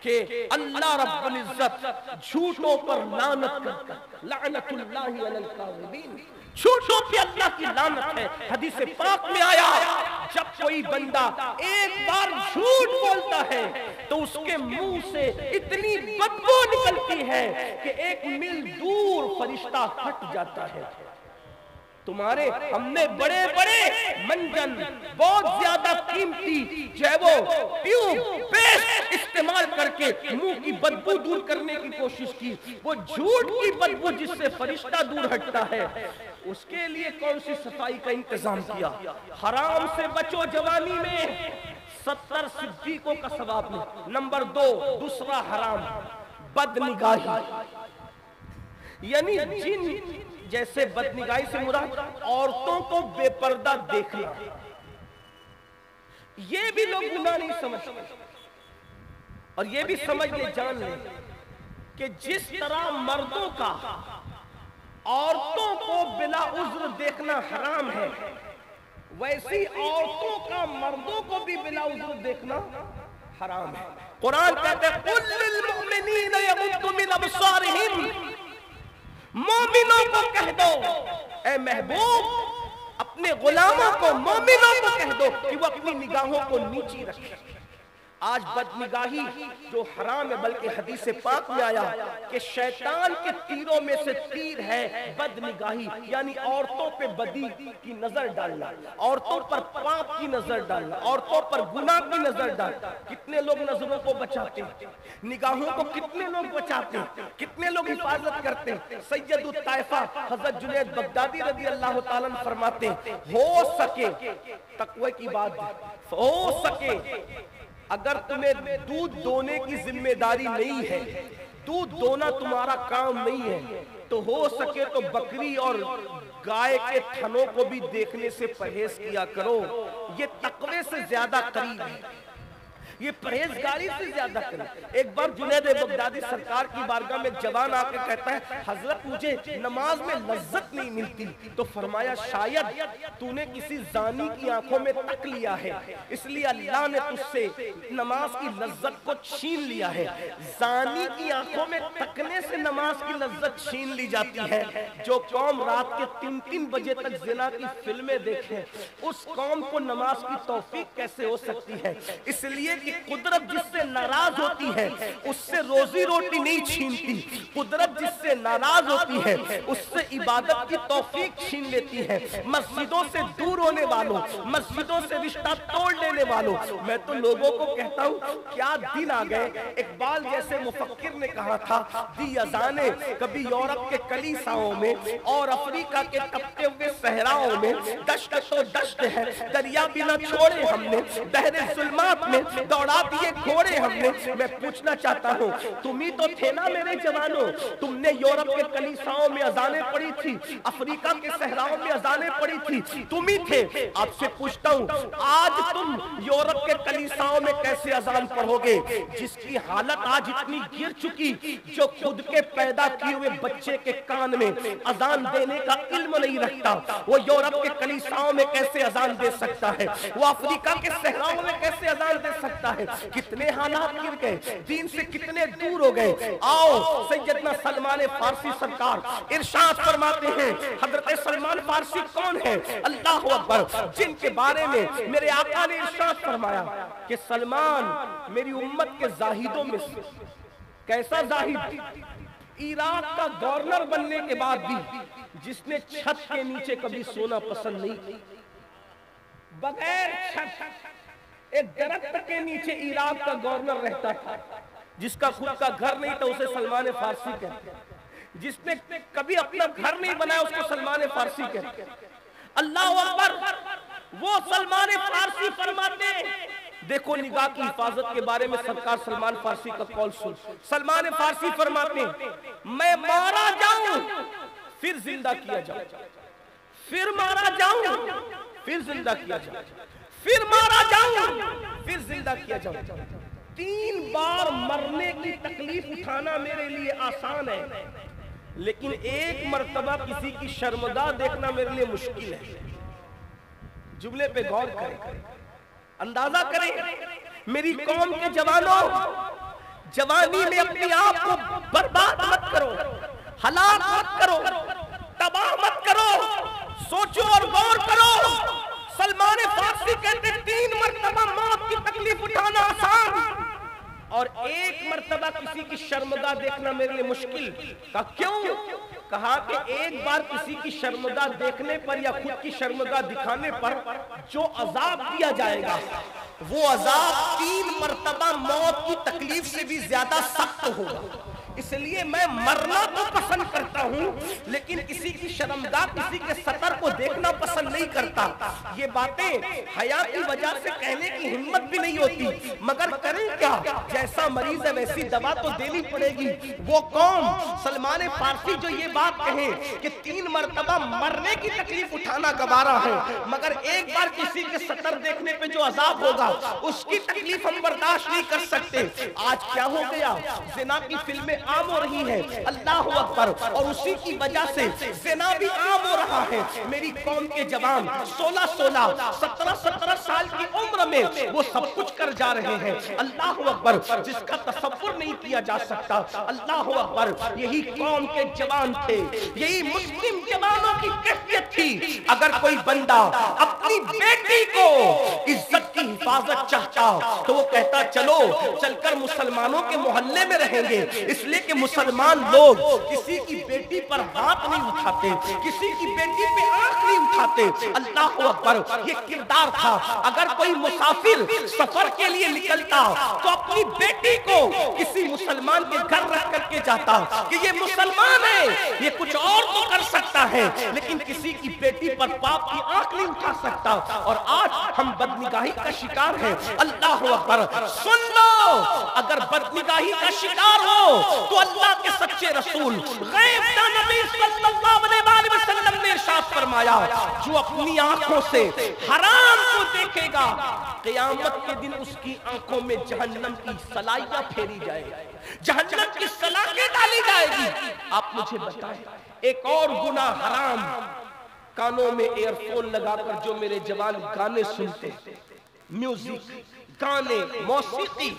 कि अल्लाह रब्बुल इज्जत झूठों पर लानत करता, लानतुल्लाहि अलल काज़िबीन, झूठों पे अल्लाह की लानत है। हदीस पाक में आया, जब कोई बंदा एक बार झूठ बोलता है तो उसके मुंह से इतनी बदबू निकलती है कि 1 मील दूर फरिश्ता हट जाता है। तुम्हारे हमने बड़े बड़े मंजन, बहुत ज्यादा कीमती जो है वो ट्यूब पेस्ट इस्तेमाल करके मुंह की बदबू दूर करने की कोशिश की। वो झूठ की बदबू जिससे फरिश्ता दूर हटता है, उसके लिए कौन सी सफाई का इंतजाम किया? हराम से बचो जवानी में, 70 सिद्दीकों का सवाब नहीं। नंबर 2, दूसरा हराम बदनिगाही, यानी जिन जैसे बदनिगाही से मुराद औरतों को बेपर्दा देखना। ये भी लोग गुनाह नहीं समझते। और ये भी समझ ले, जान ले कि जिस तरह मर्दों का औरतों को बिला उज्र देखना हराम है, वैसी औरतों का मर्दों को भी बिला उज्र देखना हराम है। कुरान कहता है कुल लिल मुमिनीना यगुद्दू मिन अबसारिहिम, मोमिनों को कह दो, ए महबूब, अपने गुलामों को, मोमिनों को कह दो कि वो अपनी निगाहों को नीची रखें। आज बदनिगाही जो हराम है, बल्कि हदीस पाक में आया कि शैतान के तीरों में से तीर है बदनिगाही, यानी औरतों पे बदी की नजर डालना, औरतों पर पाप की नजर डालना, औरतों पर गुनाह की नजर डालना। कितने लोग नजरों को बचाते हैं, निगाहों को कितने लोग बचाते हैं, कितने लोग हिफाजत करते हैं। सैयदुत ताइफा हजरत जुनैद बगदादी रज़ी अल्लाह ताला अन्हु फरमाते हैं, हो सके तकवे की बात, हो सके अगर तुम्हें दूध दोने की जिम्मेदारी नहीं है, दूध दोना तुम्हारा काम नहीं है, तो हो सके तो बकरी और गाय के थनों को भी देखने से परहेज किया करो। ये तकवे से ज्यादा करीब है, ये परहेजगारी से ज्यादा करें। एक बार जुनैद बगदादी सरकार की बारगाह में जवान आके कहता है, हजरत मुझे नमाज में लज्जत नहीं मिलती। तो फरमाया, शायद तूने किसी जानी की आंखों में तक लिया है, इसलिए अल्लाह ने तुझसे नमाज की लज्जत को छीन लिया है। जानी की आंखों में तकने से नमाज की लज्जत छीन ली जाती है। जो कौम रात के 3-3 बजे तक जिना की फिल्में देखे, उस कौम को नमाज की तौफीक कैसे हो सकती है? इसलिए कि कुदरत जिससे नाराज होती है उससे रोजी रोटी नहीं छीनती। कुदरत जिससे नाराज होती है उससे इबादत की तौफीक छीन लेती है। मस्जिदों से दूर होने वालों, मस्जिदों से रिश्ता तोड़ लेने वालों, मैं तो लोगों को कहता हूँ, क्या दिन आ गए। इकबाल जैसे मुफक्किर ने कहा था, दी अजाने कभी यूरोप के कलीसाओं में और अफ्रीका के तपते हुए सहराओं में, दश्त तो दश्त है दरिया बिना छोड़े हमने, बहरे जुल्मात में दौड़ा दिए घोड़े हमने। मैं पूछना चाहता हूँ, तुम ही तो थे ना मेरे जवानों, तुमने यूरोप के कलीसाओं में अजानें पड़ी थी, अफ्रीका के सहराओं में अजानें पड़ी थी, तुम ही थे। आपसे पूछता हूँ, आज तुम यूरोप के कलीसाओं में कैसे अजान पढ़ोगे? जिसकी हालत आज इतनी गिर चुकी, जो खुद के पैदा किए हुए बच्चे के कान में अजान देने का इल्म नहीं रखता, वो यूरोप के कलीसाओं में कैसे अजान दे सकता है? वो अफ्रीका के सहराओं में कैसे अजान दे सकता है? कितने हालात गिर गए, दीन से कितने दूर हो गए। आओ, सैयदना सलमान फारसी सरकार इरशाद फरमाते हैं। हजरत सलमान फारसी कौन है? अल्लाह अकबर, जिनके बारे में मेरे आका ने इरशाद फरमाया कि सलमान मेरी उम्मत के जाहिदों में से। कैसा जाहिद? इराक का गवर्नर बनने के बाद भी जिसने छत के नीचे कभी सोना पसंद नहीं किया, बगैर छत एक दरख्त के नीचे इराक का गवर्नर रहता था। जिसका खुद का घर नहीं था उसे सलमान फारसी कहते हैं। जिसने कभी अपना घर नहीं बनाया उसको सलमान फारसी कहते हैं। अल्लाह अकबर, वो सलमान फारसी फरमाते, देखो निगाह की हिफाजत के बारे में सरकार सलमान फारसी का कौल सुन। सलमान फारसी फरमाते, मैं मारा जाऊं फिर जिंदा किया जाऊं, फिर मारा जाऊं फिर जिंदा किया जाऊं, फिर मारा जाऊं फिर जिंदा किया जाऊं। 3 बार मरने की तकलीफ उठाना मेरे लिए आसान है, लेकिन एक मर्तबा किसी की शर्मदा देखना मेरे लिए मुश्किल है। जुमले पे गौर करें, अंदाजा करें। मेरी कौम के जवानों, जवानी में अपने आप को बर्बाद मत करो, हलाक मत करो, तबाह मत करो, सोचो और गौर करो। सलमान फारसी कहते 3 मर्तबा मौत की तकलीफ उठाना आसान और एक मर्तबा किसी की शर्मदा देखना मेरे लिए मुश्किल। का क्यों? कहा कि एक बार किसी की शर्मदा देखने पर या खुद की शर्मदा दिखाने पर जो अजाब दिया जाएगा, वो अजाब 3 मर्तबा मौत की तकलीफ से भी ज्यादा सख्त होगा। इसलिए मैं मरना तो पसंद करता हूं, लेकिन किसी की शर्मगाह, किसी के सतर को देखना पसंद नहीं करता। ये बातें हया की वजह से कहने की हिम्मत भी नहीं होती, मगर करें क्या? जैसा मरीज है वैसी दवा तो देनी पड़ेगी। वो कौम सलमान फारसी जो ये बात कहे कि 3 मर्तबा मरने की तकलीफ उठाना गवारा है, मगर एक बार किसी के सतर देखने पे जो अजाब होगा उसकी तकलीफ हम बर्दाश्त नहीं कर सकते। आज क्या हो गया? जिना की फिल्में आम हो रही है, अल्लाह अकबर, और उसी की वजह से ज़िना भी आम हो रहा है। मेरी कौम के जवान 16-16, 17-17 साल की उम्र में वो सब कुछ कर जा रहे हैं, अल्लाह अकबर, जिसका तसव्वुर नहीं किया जा सकता। अल्लाह अकबर, यही कौम के जवान थे, यही मुस्लिम जवानों की कैफियत थी। अगर कोई बंदा अपनी बेटी को इज्जत की हिफाजत चाहता तो वो कहता चलो चलकर मुसलमानों के मोहल्ले में रहेंगे, इसलिए कि मुसलमान लोग किसी की बेटी पर हाथ नहीं उठाते, किसी की बेटी पे आंख नहीं उठाते। अल्लाह अकबर, ये किरदार था। अगर कोई मुसाफिर सफर के लिए निकलता तो अपनी बेटी को किसी मुसलमान के घर रख करके जाता कि ये मुसलमान है, ये कुछ और तो कर सकता है, लेकिन किसी की बेटी पर बाप की आंख नहीं उठा सकता। और आज हम बदनिगाही का शिकार हैं। अल्लाह अकबर, सुन लो, अगर बदनिगाही का शिकार हो तो अल्लाह के सच्चे रसूल गैब नबी सल्लल्लाहु अलैहि अलैहि वसल्लम ने इरशाद फरमाया, जो अपनी आंखों से हराम को देखेगा, क़यामत के दिन उसकी आंखों में जहन्नम की सलाइयां फेरी जाएगी, जहन्नम की सलाखें डाली जाएगी। आप मुझे बताएं, एक और गुनाह हराम, कानों में एयरफोन लगाकर जो मेरे जवान गाने सुनते, म्यूजिक, गाने, मौसीकी,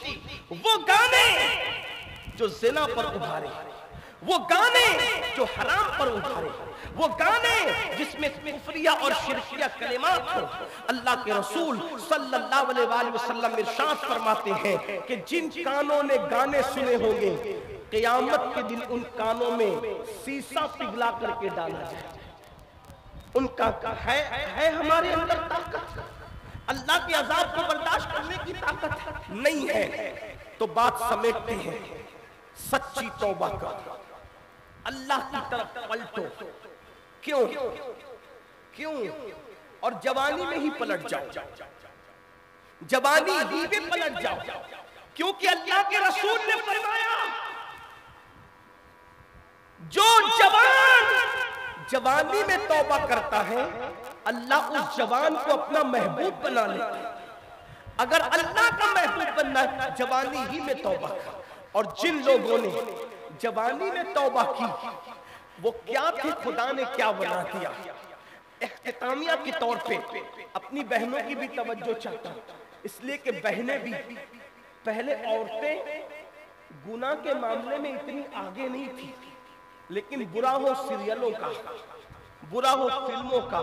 वो गाने जो ज़िना पर उभारे, वो गाने जो हराम पर उभारे, वो गाने जिसमें कुफ्रिया और शिरकिया कलिमात हो। अल्लाह के रसूल सल्लल्लाहु अलैहि वसल्लम इरशाद फरमाते हैं कि जिन कानों ने गाने सुने होंगे, क़यामत के दिन उन कानों में शीशा पिघला करके डाला जाए। उनका है हमारे अंदर ताकत, अल्लाह के अजाब को बर्दाश्त करने की ताकत नहीं है। तो बात समेटते हैं, सच्ची तौबा का, अल्लाह की तरफ पलटो। क्यों क्यों और जवानी में ही पलट जाओ, जवानी ही में पलट जाओ, क्योंकि अल्लाह के रसूल ने फरमाया, जो जवान जवानी में तौबा करता है, अल्लाह उस जवान को अपना महबूब बना लेता है। अगर अल्लाह का महबूब बनना है, जवानी ही में तौबा कर। और जिन लोगों ने जवानी में तौबा की, वो क्या थे, खुदा ने क्या बना दिया। इख्तितामिया के तौर पे अपनी बहनों की भी तवज्जो चाहता हूं, इसलिए कि बहनें भी, पहले औरतें गुनाह के मामले में इतनी आगे नहीं थी, लेकिन बुरा हो सीरियलों का, बुरा हो फिल्मों का,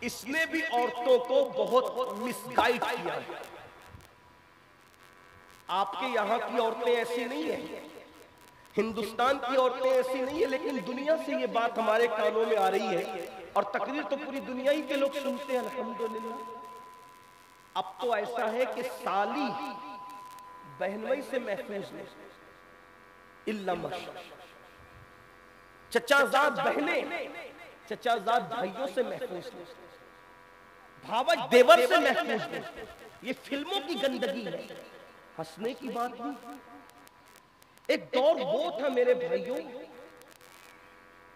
इसने भी औरतों को बहुत मिसगाइड किया। आपके यहाँ की औरतें ऐसी नहीं है, हिंदुस्तान की औरतें ऐसी नहीं है, लेकिन दुनिया से ये बात हमारे कानों में आ रही है और तकरीर तो पूरी दुनिया ही के लोग सुनते हैं, अल्हम्दुलिल्लाह। अब तो ऐसा है कि साली बहनोई से महफूज नहीं, इल्ला माशाअल्लाह, चचाजाद बहनें चचाजाद भाइयों से महफूज नहीं, भावज देवर से महफूज नहीं। ये फिल्मों की गंदगी है, हंसने की बात नहीं। एक दौर वो था मेरे भाइयों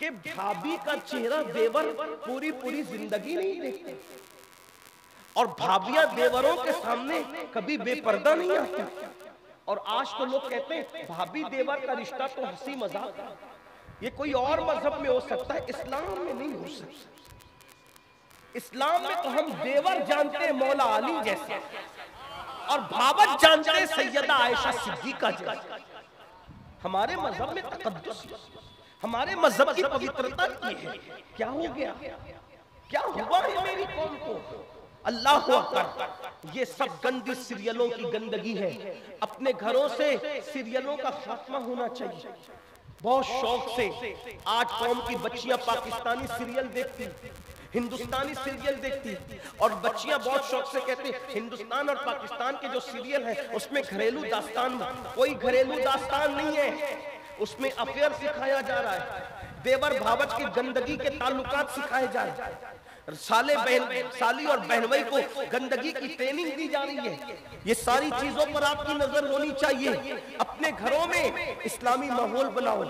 कि भाभी का चेहरा देवर पूरी पूरी जिंदगी नहीं देखते, और भाभियां देवरों के सामने कभी बेपर्दा नहीं आती। और आज तो लोग कहते हैं भाभी देवर का रिश्ता तो हंसी मजाक है, ये कोई और मजहब में हो सकता है, इस्लाम में नहीं हो सकता। इस्लाम में तो हम देवर जानते हैं मौला अली जैसे, और भावत जानते हैं सैयदा आयशा सिद्दीका जैसे। हमारे मजहब में तकद्दुस, हमारे मजहब की पवित्रता की है। क्या हो गया, क्या हुआ है मेरी कौम को? अल्लाह अकबर। ये सब गंदी सीरियलों की गंदगी है। अपने घरों से सीरियलों का खात्मा होना चाहिए। बहुत शौक से आज कौम की बच्चियां पाकिस्तानी सीरियल देखती, हिंदुस्तानी सीरियल देखती, और बच्चियां बहुत शौक से कहती हिंदुस्तान और पाकिस्तान के जो सीरियल है उसमें घरेलू दास्तान, कोई घरेलू दास्तान नहीं है, उसमें अफेयर सिखाया जा रहा है, देवर भावच की गंदगी के ताल्लुकात सिखाए जा रहे हैं, साली और बहनवई को गंदगी की ट्रेनिंग दी जा रही है। ये सारी चीजों पर आपकी नजर होनी चाहिए। अपने घरों में इस्लामी माहौल बनाओ,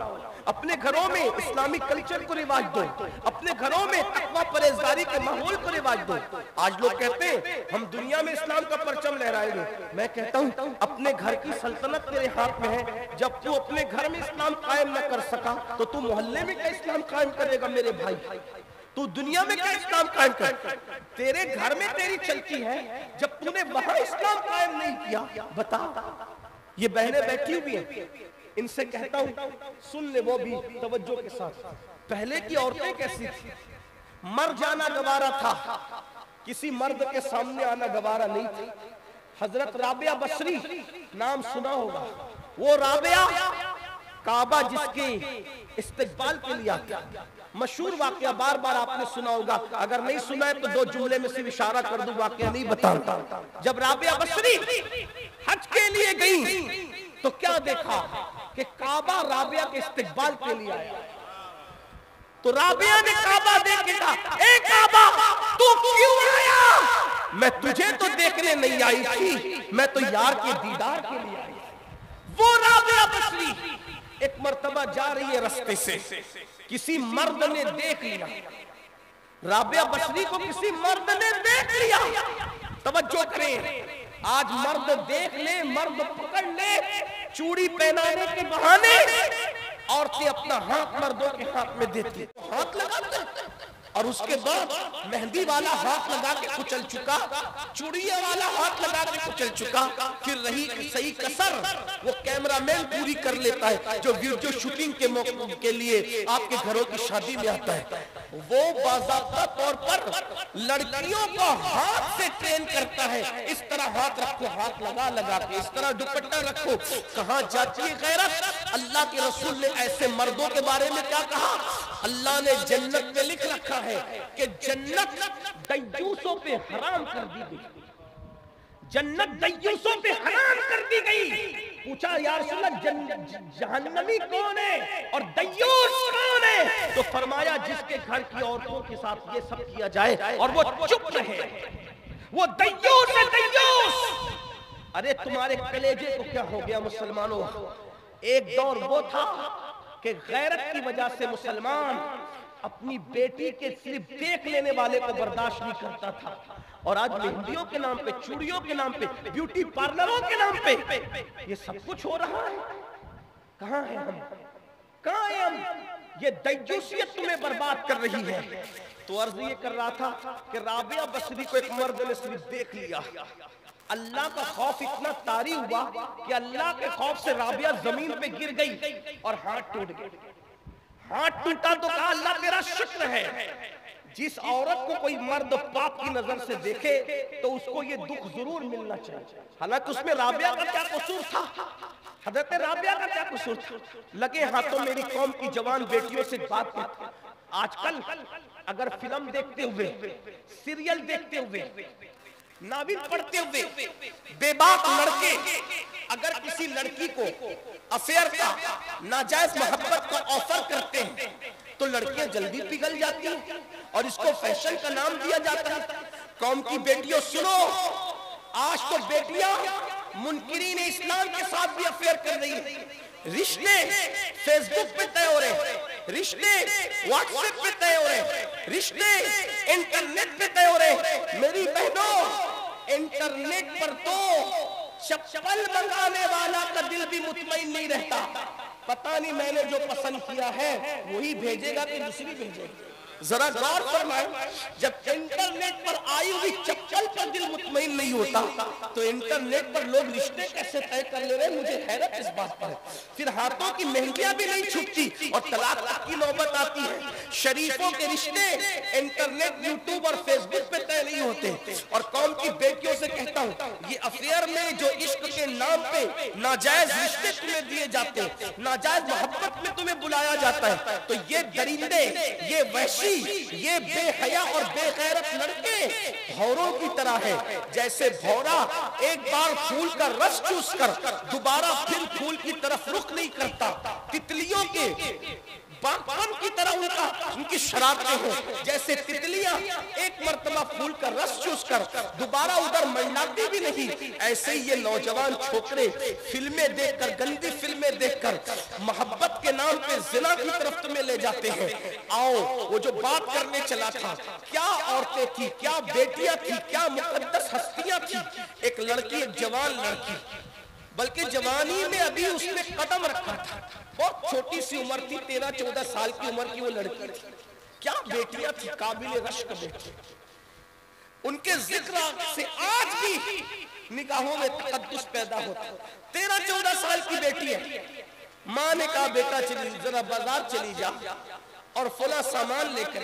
अपने घरों में इस्लामी कल्चर को रिवाज दो, अपने घरों में तकवा परहेजगारी के माहौल को रिवाज दो। आज लोग कहते हैं हम दुनिया में इस्लाम का परचम लहराएंगे। मैं कहता हूँ अपने घर की सल्तनत तेरे हाथ में है। जब तू अपने घर में इस्लाम कायम न कर सका तो तू मोहल्ले में क्या इस्लाम कायम करेगा मेरे भाई? तू दुनिया में क्या इस्लाम कायम कर? तेरे घर में तेरी चलती है, जब तूने वहां इस्लाम कायम नहीं किया, बता। ये बहनें बैठी हुई हैं, इनसे कहता हूं सुन ले वो भी तवज्जो के साथ। पहले की औरतें कैसी थी? मर जाना गवारा था, किसी मर्द के सामने आना गवारा नहीं थी। हजरत राबिया बसरी नाम सुना होगा। वो राबिया काबा जिसके इस्तेकबाल के लिए आता, मशहूर वाकया, बार बार आपने सुना होगा। अगर नहीं सुना है तो दो जुमले में सिर्फ इशारा कर दूं, वाकया नहीं बताता। जब राबिया बसरी हज के लिए गई तो क्या देखा कि काबा राबिया के इस्तेकबाल के लिए आया। तो राबिया ने काबा देख के कहा, ए काबा तू क्यों आया? मैं तुझे तो देखने नहीं आई थी, मैं तो यार के दीदार के लिए आई। वो राबिया बसरी एक मर्तबा जा रही है रास्ते से, किसी मर्द ने देख लिया, राबिया बसरी को किसी मर्द ने देख लिया। तवज्जो करें, आज मर्द देख ले, मर्द पकड़ ले, चूड़ी पहनाने के बहाने औरतें अपना हाथ मर्दों के हाथ में देती, हाथ लगाते, और उसके बाद मेहंदी वाला हाथ लगा के कुचल चुका, चूड़िया वाला हाथ लगा के कुचल चुका, फिर रही सही कसर वो कैमरामैन पूरी कर लेता है जो वीडियो शूटिंग के मौके के लिए आपके घरों की शादी में आता है। वो बाज़ाब्ता तौर पर लड़कियों को हाथ से ट्रेन करता है, इस तरह हाथ रखो, हाथ लगा लगा के इस तरह दुपट्टा रखो। कहाँ जाती है गैरत? अल्लाह के रसूल ने ऐसे मर्दों के बारे में क्या कहा? अल्लाह ने जन्नत में लिख रखा है कि जन्नत दय्यूसों पे हराम कर दी गई, जन्नत दय्यूसों पे हराम कर दी गई। पूछा या रसूल अल्लाह जहन्नमी कौन है और दय्यूस कौन है? तो फरमाया जिसके घर की औरतों के साथ ये सब किया जाए और वो चुप रहे, वो दय्यूस है, दय्यूस। अरे तुम्हारे कलेजे को क्या हो गया मुसलमानों? एक दौर वो था कि गैरत की वजह से मुसलमान अपनी बेटी के सिर्फ देख लेने वाले को बर्दाश्त नहीं करता था, और आज मेहंदियों के नाम पे, चूड़ियों के नाम पे, ब्यूटी पार्लरों के नाम पे ये सब कुछ हो रहा है। कहां है हम? कहां है हम? ये दय्यूसियत तुम्हें बर्बाद कर रही है। तो अर्ज ये कर रहा था कि राबिया बसरी को एक मर्द ने सिर्फ देख लिया, अल्लाह का खौफ इतना तारी हुआ कि अल्लाह के खौफ से राबिया जमीन पे गिर गई और हाथ टूट गए। हाथ टूटा तो कहा अल्लाह तेरा शुक्र है। जिस औरत को कोई मर्द पाप की नजर से देखे तो उसको ये दुख जरूर मिलना चाहिए। हालांकि उसमें राबिया का क्या कसूर था? हजरत राबिया का क्या कसूर था? लगे हाथों मेरी कौम की जवान बेटियों से बात करते। आजकल अगर फिल्म देखते हुए, सीरियल देखते हुए, नाविल पढ़ते हुए बेबाक लड़के अगर किसी लड़की को अफेयर का, नाजायज मोहब्बत का ऑफर करते हैं तो लड़कियां जल्दी पिघल जाती हैं और इसको फैशन का नाम दिया जाता है। कौम की बेटियों सुनो, आज तो बेटियां मुनकिरीन इस्लाम के साथ भी अफेयर कर रही है। रिश्ते फेसबुक पे तय हो रहे, रिश्ते व्हाट्सएप पे तय हो रहे, रिश्ते इंटरनेट पे तय हो रहे। मेरी बहनों, इंटरनेट पर तो चप्पल मंगाने वाला का दिल भी मुतमईन नहीं रहता, पता नहीं मैंने जो पसंद किया है वही भेजेगा कि दूसरी भेजेगा। जरा गौर फरमाएं, जब इंटरनेट पर आई हुई चप्पल पर दिल मुतमईन नहीं होता तो इंटरनेट पर लोग रिश्ते कैसे तय कर ले रहे हैं? मुझे हैरत इस बात पर है। फिर हाथों की मेहंदियां भी नहीं छूटती और तलाक तक की नौबत आती है। शरीफों के रिश्ते इंटरनेट, यूट्यूब और फेसबुक पे तय नहीं होते। और कौम की बेटियों से कहता हूँ, ये अफेयर में जो इश्क के नाम पे नाजायज रिश्ते तुम्हें दिए जाते हैं, नाजायज मोहब्बत में तुम्हें बुलाया जाता है, तो ये दरिंदे, ये वहशी, ये बेहया और बेगैरत लड़के भौरों की तरह है। जैसे भौरा एक बार फूल का रस चूस कर दोबारा फिर फूल की तरफ रुख नहीं करता, तितलियों के बागबान की तरह उनकी शरारतें हो। जैसे तितलियां एक मर्तबा फूल का रस चूस कर दोबारा उधर मंडलाती भी नहीं, ऐसे ही ये नौजवान छोकरे फिल्में देखकर, गंदी फिल्में देखकर मोहब्बत के नाम पे जिना की तरफ तुम्हें ले जाते हैं। आओ, वो जो बात करने चला था, क्या औरतें थी, क्या बेटियां थी, क्या मुकद्दस हस्तियां थी। एक लड़की, एक जवान लड़की, बल्कि जवानी में अभी उसने कदम रखा था, बहुत छोटी सी उम्र थी, 13-14 साल की उम्र की वो लड़की थी। क्या बेटियां थी, काबिल रश्क बेटी। उनके जिक्र से आज भी निगाहों में तकद्दुस पैदा होता। 13-14 साल की बेटी है। माँ ने कहा बेटा चली जरा बाजार चली जा और फला सामान लेकर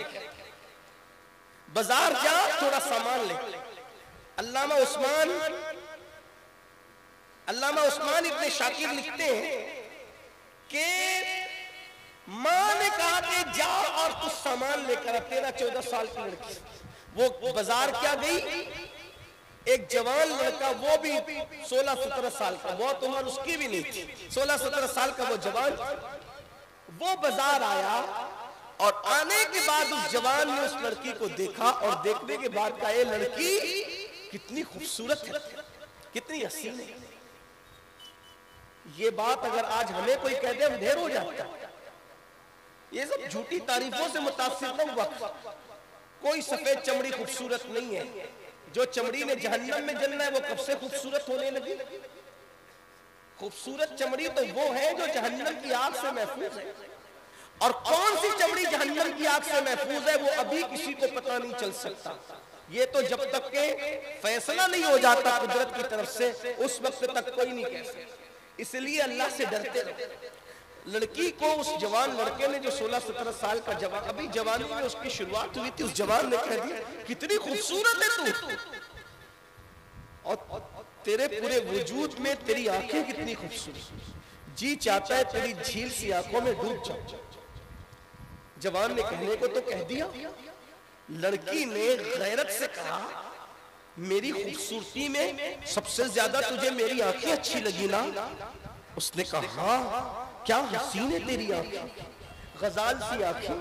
बाजार जा, थोड़ा सामान ले। अल्लामा उस्मान इब्ने शाकिर लिखते हैं कि माँ ने कहा कि जा और कुछ सामान लेकर। 13-14 साल की लड़की वो बाजार क्या गई, एक जवान लड़का, वो भी 16-17 साल का, बहुत उम्र उसकी भी नहीं थी, 16-17 साल का वो जवान, वो बाजार आया और आने के बाद उस जवान ने उस लड़की को देखा और देखने के बाद कहा, ये लड़की कितनी खूबसूरत है, कितनी हसीन है। ये बात अगर आज हमें कोई कह दे, हम ढेर हो जाता है। ये सब झूठी तारीफों से मुतासिर न हुआ। कोई सफेद चमड़ी खूबसूरत नहीं है। जो चमड़ी ने जहन्नम में जलना है वो कब से खूबसूरत होने लगी। खूबसूरत चमड़ी तो वो है जो जहन्नम की आग से महफूज है। और कौन सी चमड़ी जहन्नम की आग से महफूज है वो अभी किसी को पता नहीं चल सकता। ये तो जब तक के फैसला नहीं हो जाता कुदरत की तरफ से, उस वक्त तक कोई नहीं कह सकता। इसलिए अल्लाह से डरते रहो। लड़की को, उस जवान लड़के ने जो 16-17 साल का जवान, अभी जवानी में उसकी शुरुआत हुई थी, उस जवान ने कह दिया कितनी खूबसूरत है तू, और तेरे पूरे वजूद में तेरी आंखें कितनी खूबसूरत, जी चाहता है तेरी झील सी आंखों में डूब जाऊं। जवान ने कहने को तो कह दिया। लड़की ने गैरत से कहा मेरी खूबसूरती में सबसे ज्यादा तुझे मेरी आंखें अच्छी लगी ना। उसने कहा हाँ, क्या हसीन है तेरी आंखें, गजाल सी आंखें,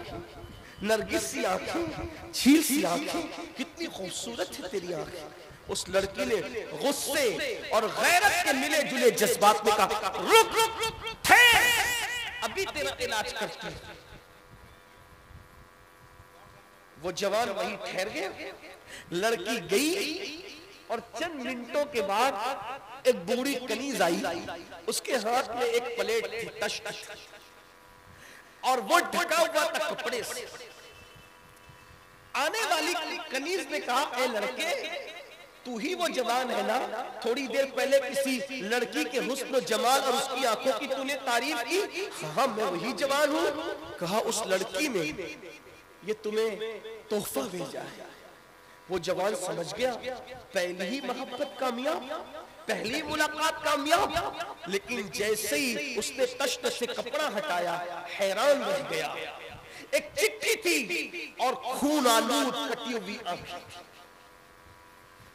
नरगिस सी आंखें, झील सी आंखें, कितनी खूबसूरत है तेरी आंखें। उस लड़की ने गुस्से और गैरत के मिले जुले जज्बात में कहा रुक रुक रुक ठहर, अभी तेरा इलाज करती है। वो जवान वही ठहर गया। लड़की गई और चंद मिनटों के बाद एक बूढ़ी कनीज आई। उसके हाथ में एक प्लेट थी तश्त, और वो ढका हुआ था कपड़े से। आने वाली कनीज ने कहा ए लड़के, तू ही वो जवान है ना, थोड़ी देर पहले किसी लड़की के हुस्न जमाल और उसकी आंखों की तूने तारीफ की। हाँ मैं वही जवान हूँ। कहा उस लड़की ने ये तुम्हें तोहफा भेजा है। वो जवान समझ गया पहली ही मोहब्बत कामयाब, पहली मुलाकात कामयाब। लेकिन जैसे ही उसने तश्त से कपड़ा हटाया हैरान रह गया। एक चिट्ठी थी और खून आलूद कटी हुई आंखें,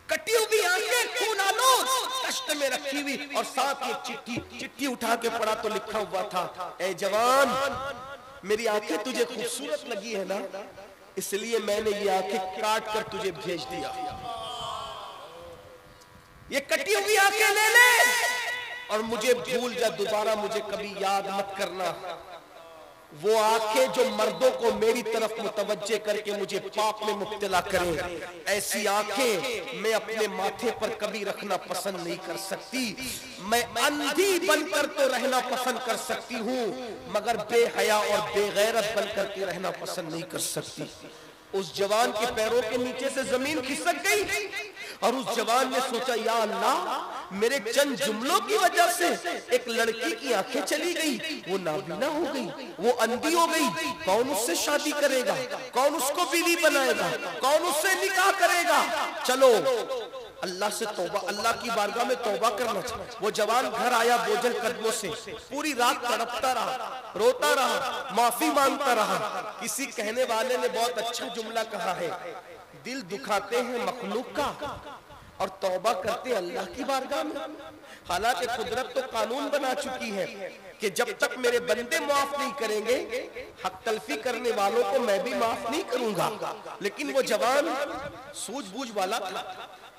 कटी हुई आंखें खून आलूद तश्त में रखी हुई, और साथ ये चिट्ठी उठा के पढ़ा तो लिखा हुआ था ए जवान, मेरी आंखें तुझे खूबसूरत लगी है ना, इसलिए मैंने ये आंखें काट कर तुझे भेज दिया। ये कटी हुई आंखें ले ले और मुझे भूल जा, दोबारा मुझे कभी याद मत करना। वो आंखें जो मर्दों को मेरी तरफ मुतवज्जे करके मुझे पाप में मुब्तला करें, ऐसी आंखें मैं अपने माथे पर कभी रखना पसंद नहीं कर सकती। मैं अंधी बनकर तो रहना पसंद कर सकती हूँ, मगर बेहया और बेगैरत बनकर के रहना पसंद नहीं कर सकती। उस जवान के पैरों के नीचे से जमीन खिसक गई और उस जवान ने सोचा या अल्लाह, मेरे चंद जुमलों की वजह से एक लड़की की आंखें चली गई, वो नाबीना हो गई, वो अंधी हो गई। कौन उससे शादी करेगा, कौन उसको बीवी बनाएगा, कौन उससे निकाह करेगा। चलो अल्लाह से तौबा, अल्लाह की बारगाह में तौबा करना चाहिए। वो जवान घर आया बोझल कदमों से, पूरी रात तड़पता रहा, रोता रहा, माफी मांगता रहा। किसी कहने वाले ने बहुत अच्छा जुमला कहा है, दिल दुखाते हैं मखलूक का और तौबा करते अल्लाह की बारगाह में। हालांकि कुदरत तो कानून बना चुकी है कि जब तक मेरे बंदे माफ नहीं करेंगे, हक तलफी करने वालों को मैं भी माफ नहीं करूंगा। लेकिन वो जवान सूझबूझ वाला था।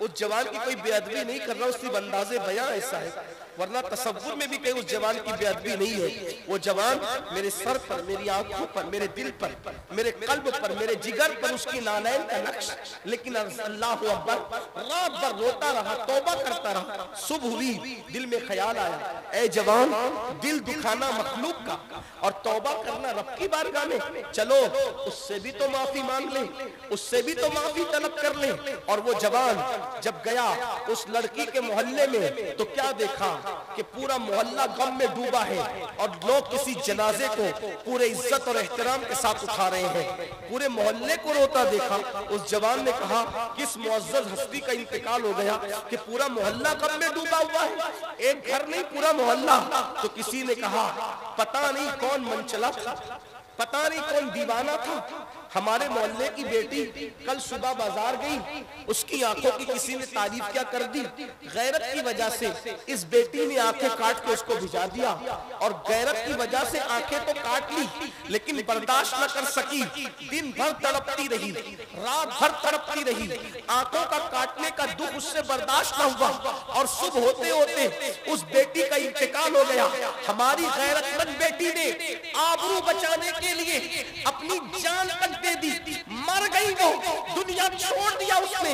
उस जवान की कोई बेअदबी नहीं कर रहा, उसकी अंदाज़े बयां ऐसा है, वरना तसव्वुर में भी कहीं उस जवान की बेअदबी नहीं है। वो जवान मेरे सर पर, मेरी आंखों पर, मेरे दिल पर, मेरे कल्ब पर, मेरे जिगर पर उसकी नालैन का नक्श। लेकिन अल्लाहु अकबर, रात भर रोता रहा, तौबा करता रहा। सुबह हुई, दिल में ख्याल आया ए जवान, दिल दुखाना मखलूक का और तौबा करना रब की बारगाह में, चलो उससे भी तो माफी मांग ले, उससे भी तो माफी तलब कर ले। और वो जवान जब गया उस लड़की के मोहल्ले में तो क्या देखा कि पूरा मोहल्ला गम में डूबा है और लोग किसी जनाजे को पूरे इज्जत और एहतराम के साथ उठा रहे हैं। पूरे मोहल्ले को रोता देखा। उस जवान ने कहा किस मुअज्जज हस्ती का इंतकाल हो गया कि पूरा मोहल्ला गम में डूबा हुआ है, एक घर नहीं पूरा मोहल्ला। तो किसी ने कहा पता नहीं कौन मनचला था, पता नहीं कौन दीवाना था, हमारे मोहल्ले की बेटी कल सुबह बाजार गई, उसकी आंखों की किसी ने तारीफ क्या कर दी, गैरत की वजह से इस बेटी ने आंखें काट के उसको भिजा दिया, और गैरत की वजह से आंखें तो काट ली लेकिन बर्दाश्त न कर सकी, दिन भर तड़पती रही, रात भर तड़पती रही, आंखों का काटने का दुख उससे बर्दाश्त न हुआ, और सुबह होते होते उस बेटी का इंतकाल हो गया। हमारी गैरतमंद बेटी ने आबरू बचाने के लिए अपनी जान तक दे दी, मर गई वो, दुनिया छोड़ दिया उसने।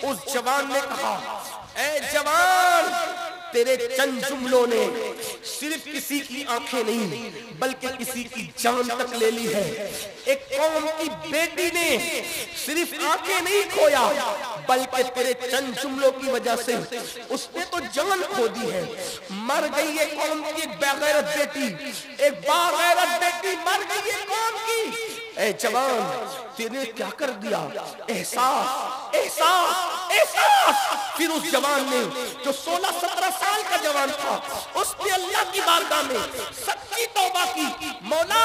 उस जवान ने कहा, ऐ जवान, तेरे चंद जुमलों ने सिर्फ किसी की आंखें नहीं बल्कि किसी की जान तक ले ली है। एक कौम की बेटी ने सिर्फ आंखें नहीं खोया बल्कि तेरे चंद जुमलों की वजह से उसने तो जान खो दी है। मर गई एक कौम की एक बेगैरत बेटी, एक बागैरत बेटी मर गई एक कौम की। ए जवान, तेने क्या कर दिया? एहसास, एहसास, एहसास। फिर उस जवान ने जो 16-17 साल का जवान था, उसने अल्लाह की बारगाह में सच्ची तौबा की, मौला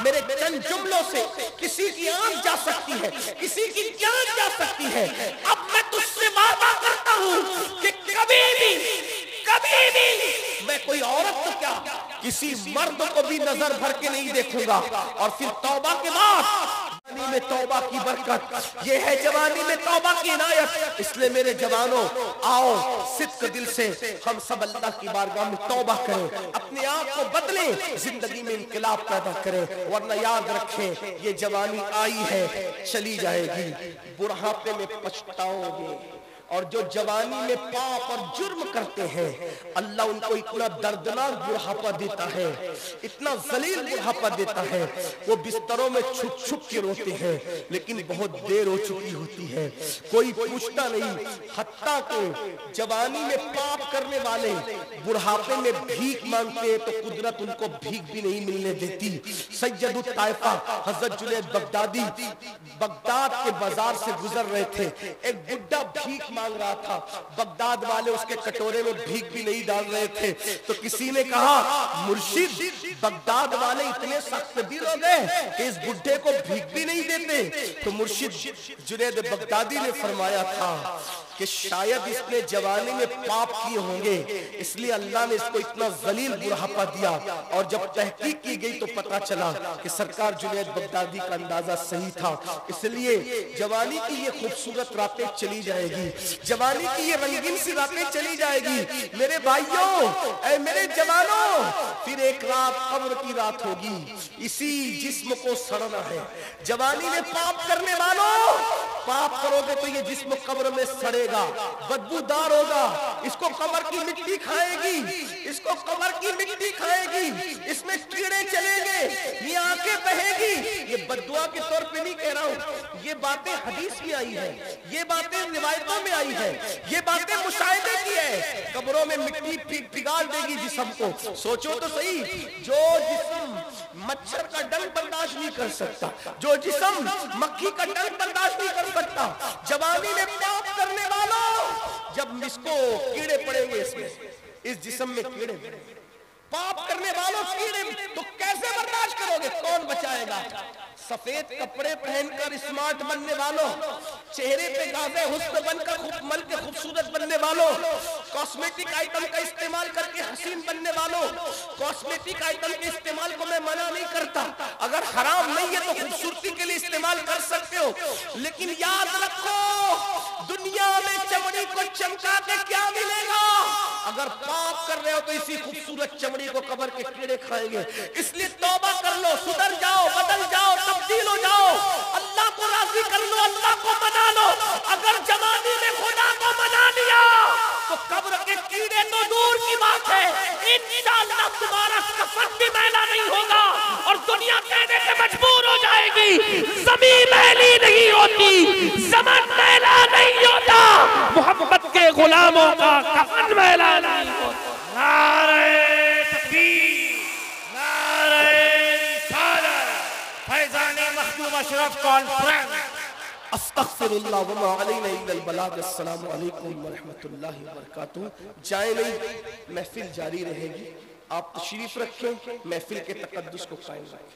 मेरे चंद जुमलों से किसी की आंख जा सकती है, किसी की जान जा सकती है। अब मैं तुझसे वादा करता हूँ कि कभी भी मैं कोई औरत तो क्या किसी मर्द को भी नजर भर के नहीं देखूंगा। और फिर तौबा के बाद जवानी में तौबा की बरकत, ये है जवानी में तौबा की इनायत। इसलिए मेरे जवानों, आओ सिद्क दिल से हम सब अल्लाह की बारगाह में तौबा करें, अपने आप को बदलें, जिंदगी में इंकलाब पैदा करें। वरना याद रखें, ये जवानी आई है चली जाएगी, बुढ़ापे में पछताओगे। और जो जवानी में पाप और जुर्म करते हैं, अल्लाह उनको इतना दर्दनाक बुढ़ापा देता है, इतना जलील बुढ़ापा देता है, वो बिस्तरों में छुप छुप के रोते हैं, लेकिन बहुत देर हो चुकी होती है, कोई पूछता नहीं। हत्ता को जवानी में पाप करने वाले बुढ़ापे में भीख मांगते हैं तो कुदरत उनको भीख भी नहीं मिलने देती। सैयदुत ताइफा हजरत जुनैद बगदादी बगदाद के बाजार से गुजर रहे थे, एक बुड्ढा भीख मांग रहा था, बगदाद वाले उसके कटोरे में भीख भी नहीं डाल रहे थे। तो किसी ने कहा, मुर्शिद, बगदाद वाले इतने सख्त दिल हो गए कि इस बुड्ढे को भीख भी नहीं देते। तो मुर्शिद जुनैद बगदादी ने फरमाया था कि शायद इसने जवानी में पाप किए होंगे, इसलिए अल्लाह ने इसको इतना जलील बुढ़ापा दिया। और जब तहकीक की गई तो पता चला कि सरकार जुनैद बगदादी का अंदाजा सही था। इसलिए जवानी की ये खूबसूरत रातें चली जाएगी, जवानी की ये रंगीन सी रातें चली जाएगी। मेरे भाइयों, मेरे जवानों, फिर एक रात कब्र की रात होगी, इसी जिस्म को सड़ना है। जवानी में पाप करने वालों, पाप करोगे तो ये जिस्म कब्र में सड़ेगा, बदबूदार होगा, इसको कब्र की मिट्टी खाएगी, इसको कब्र की मिट्टी खाएगी, इसमें कीड़े चलेंगे, ये आंखें बहेगी। ये बद्दुआ के तौर पे नहीं कह रहा हूँ, ये बातें हदीस में आई है, ये बातें रिवायतों में आई है, ये बातें मुशाहिदे की है। कब्रों में मिट्टी पिघाल देगी जिस्म को। सोचो तो सही, जो जिस्म मच्छर का डंक बर्दाश्त नहीं कर सकता, जो जिस्म मक्खी का डंक बर्दाश्त नहीं कर सकता, जवानी में पाप करने वालों, जब इसको कीड़े पड़ेंगे, इसमें इस जिस्म में कीड़े, पाप करने वालों कीड़े, तो कैसे बर्दाश्त करोगे? कौन बचाएगा? सफेद कपड़े पहनकर स्मार्ट बनने वालों, चेहरे पे गाज़े हुस्न बनकर मल के खूबसूरत बनने वालों, कॉस्मेटिक आइटम का इस्तेमाल करके हसीन बनने वालों, कॉस्मेटिक आइटम के इस्तेमाल को मैं मना नहीं करता, अगर हराम नहीं है तो खूबसूरती के लिए इस्तेमाल कर सकते हो, लेकिन याद रखो दुनिया में चमड़ी को चमका के क्या मिलेगा? अगर पाप कर रहे हो तो इसी खूबसूरत चमड़ी को कब्र के कीड़े खाएंगे। इसलिए तौबा कर लो, सुधर जाओ, बदल जाओ, तब्दील हो जाओ, अल्लाह को राजी कर लो, अल्लाह को मना लो। अगर जवानी में खुदा को मना लिया तो कब्र के कीड़े तो दूर की बात है, इंशाअल्लाह तुम्हारा कफन भी मैला नहीं होगा और दुनिया कहने से मजबूर हो जाएगी। ज़मीन मैली नहीं होती, ज़मान मैला नहीं होता, मोहब्बत के गुलामों का कफन मैला नहीं होता। नारे तकबीर, नारे रिसालत, फैज़ान मखदूम अशरफ कॉन्फ्रेंस। अस्तग़फिरुल्लाह व मा अलैना इल्लल बलाग। अस्सलामु अलैकुम व रहमतुल्लाहि व बरकातुहू। जाए नहीं, महफिल जारी रहेगी, आप तशरीफ रखें, महफिल के तक़द्दुस को कायम रखें।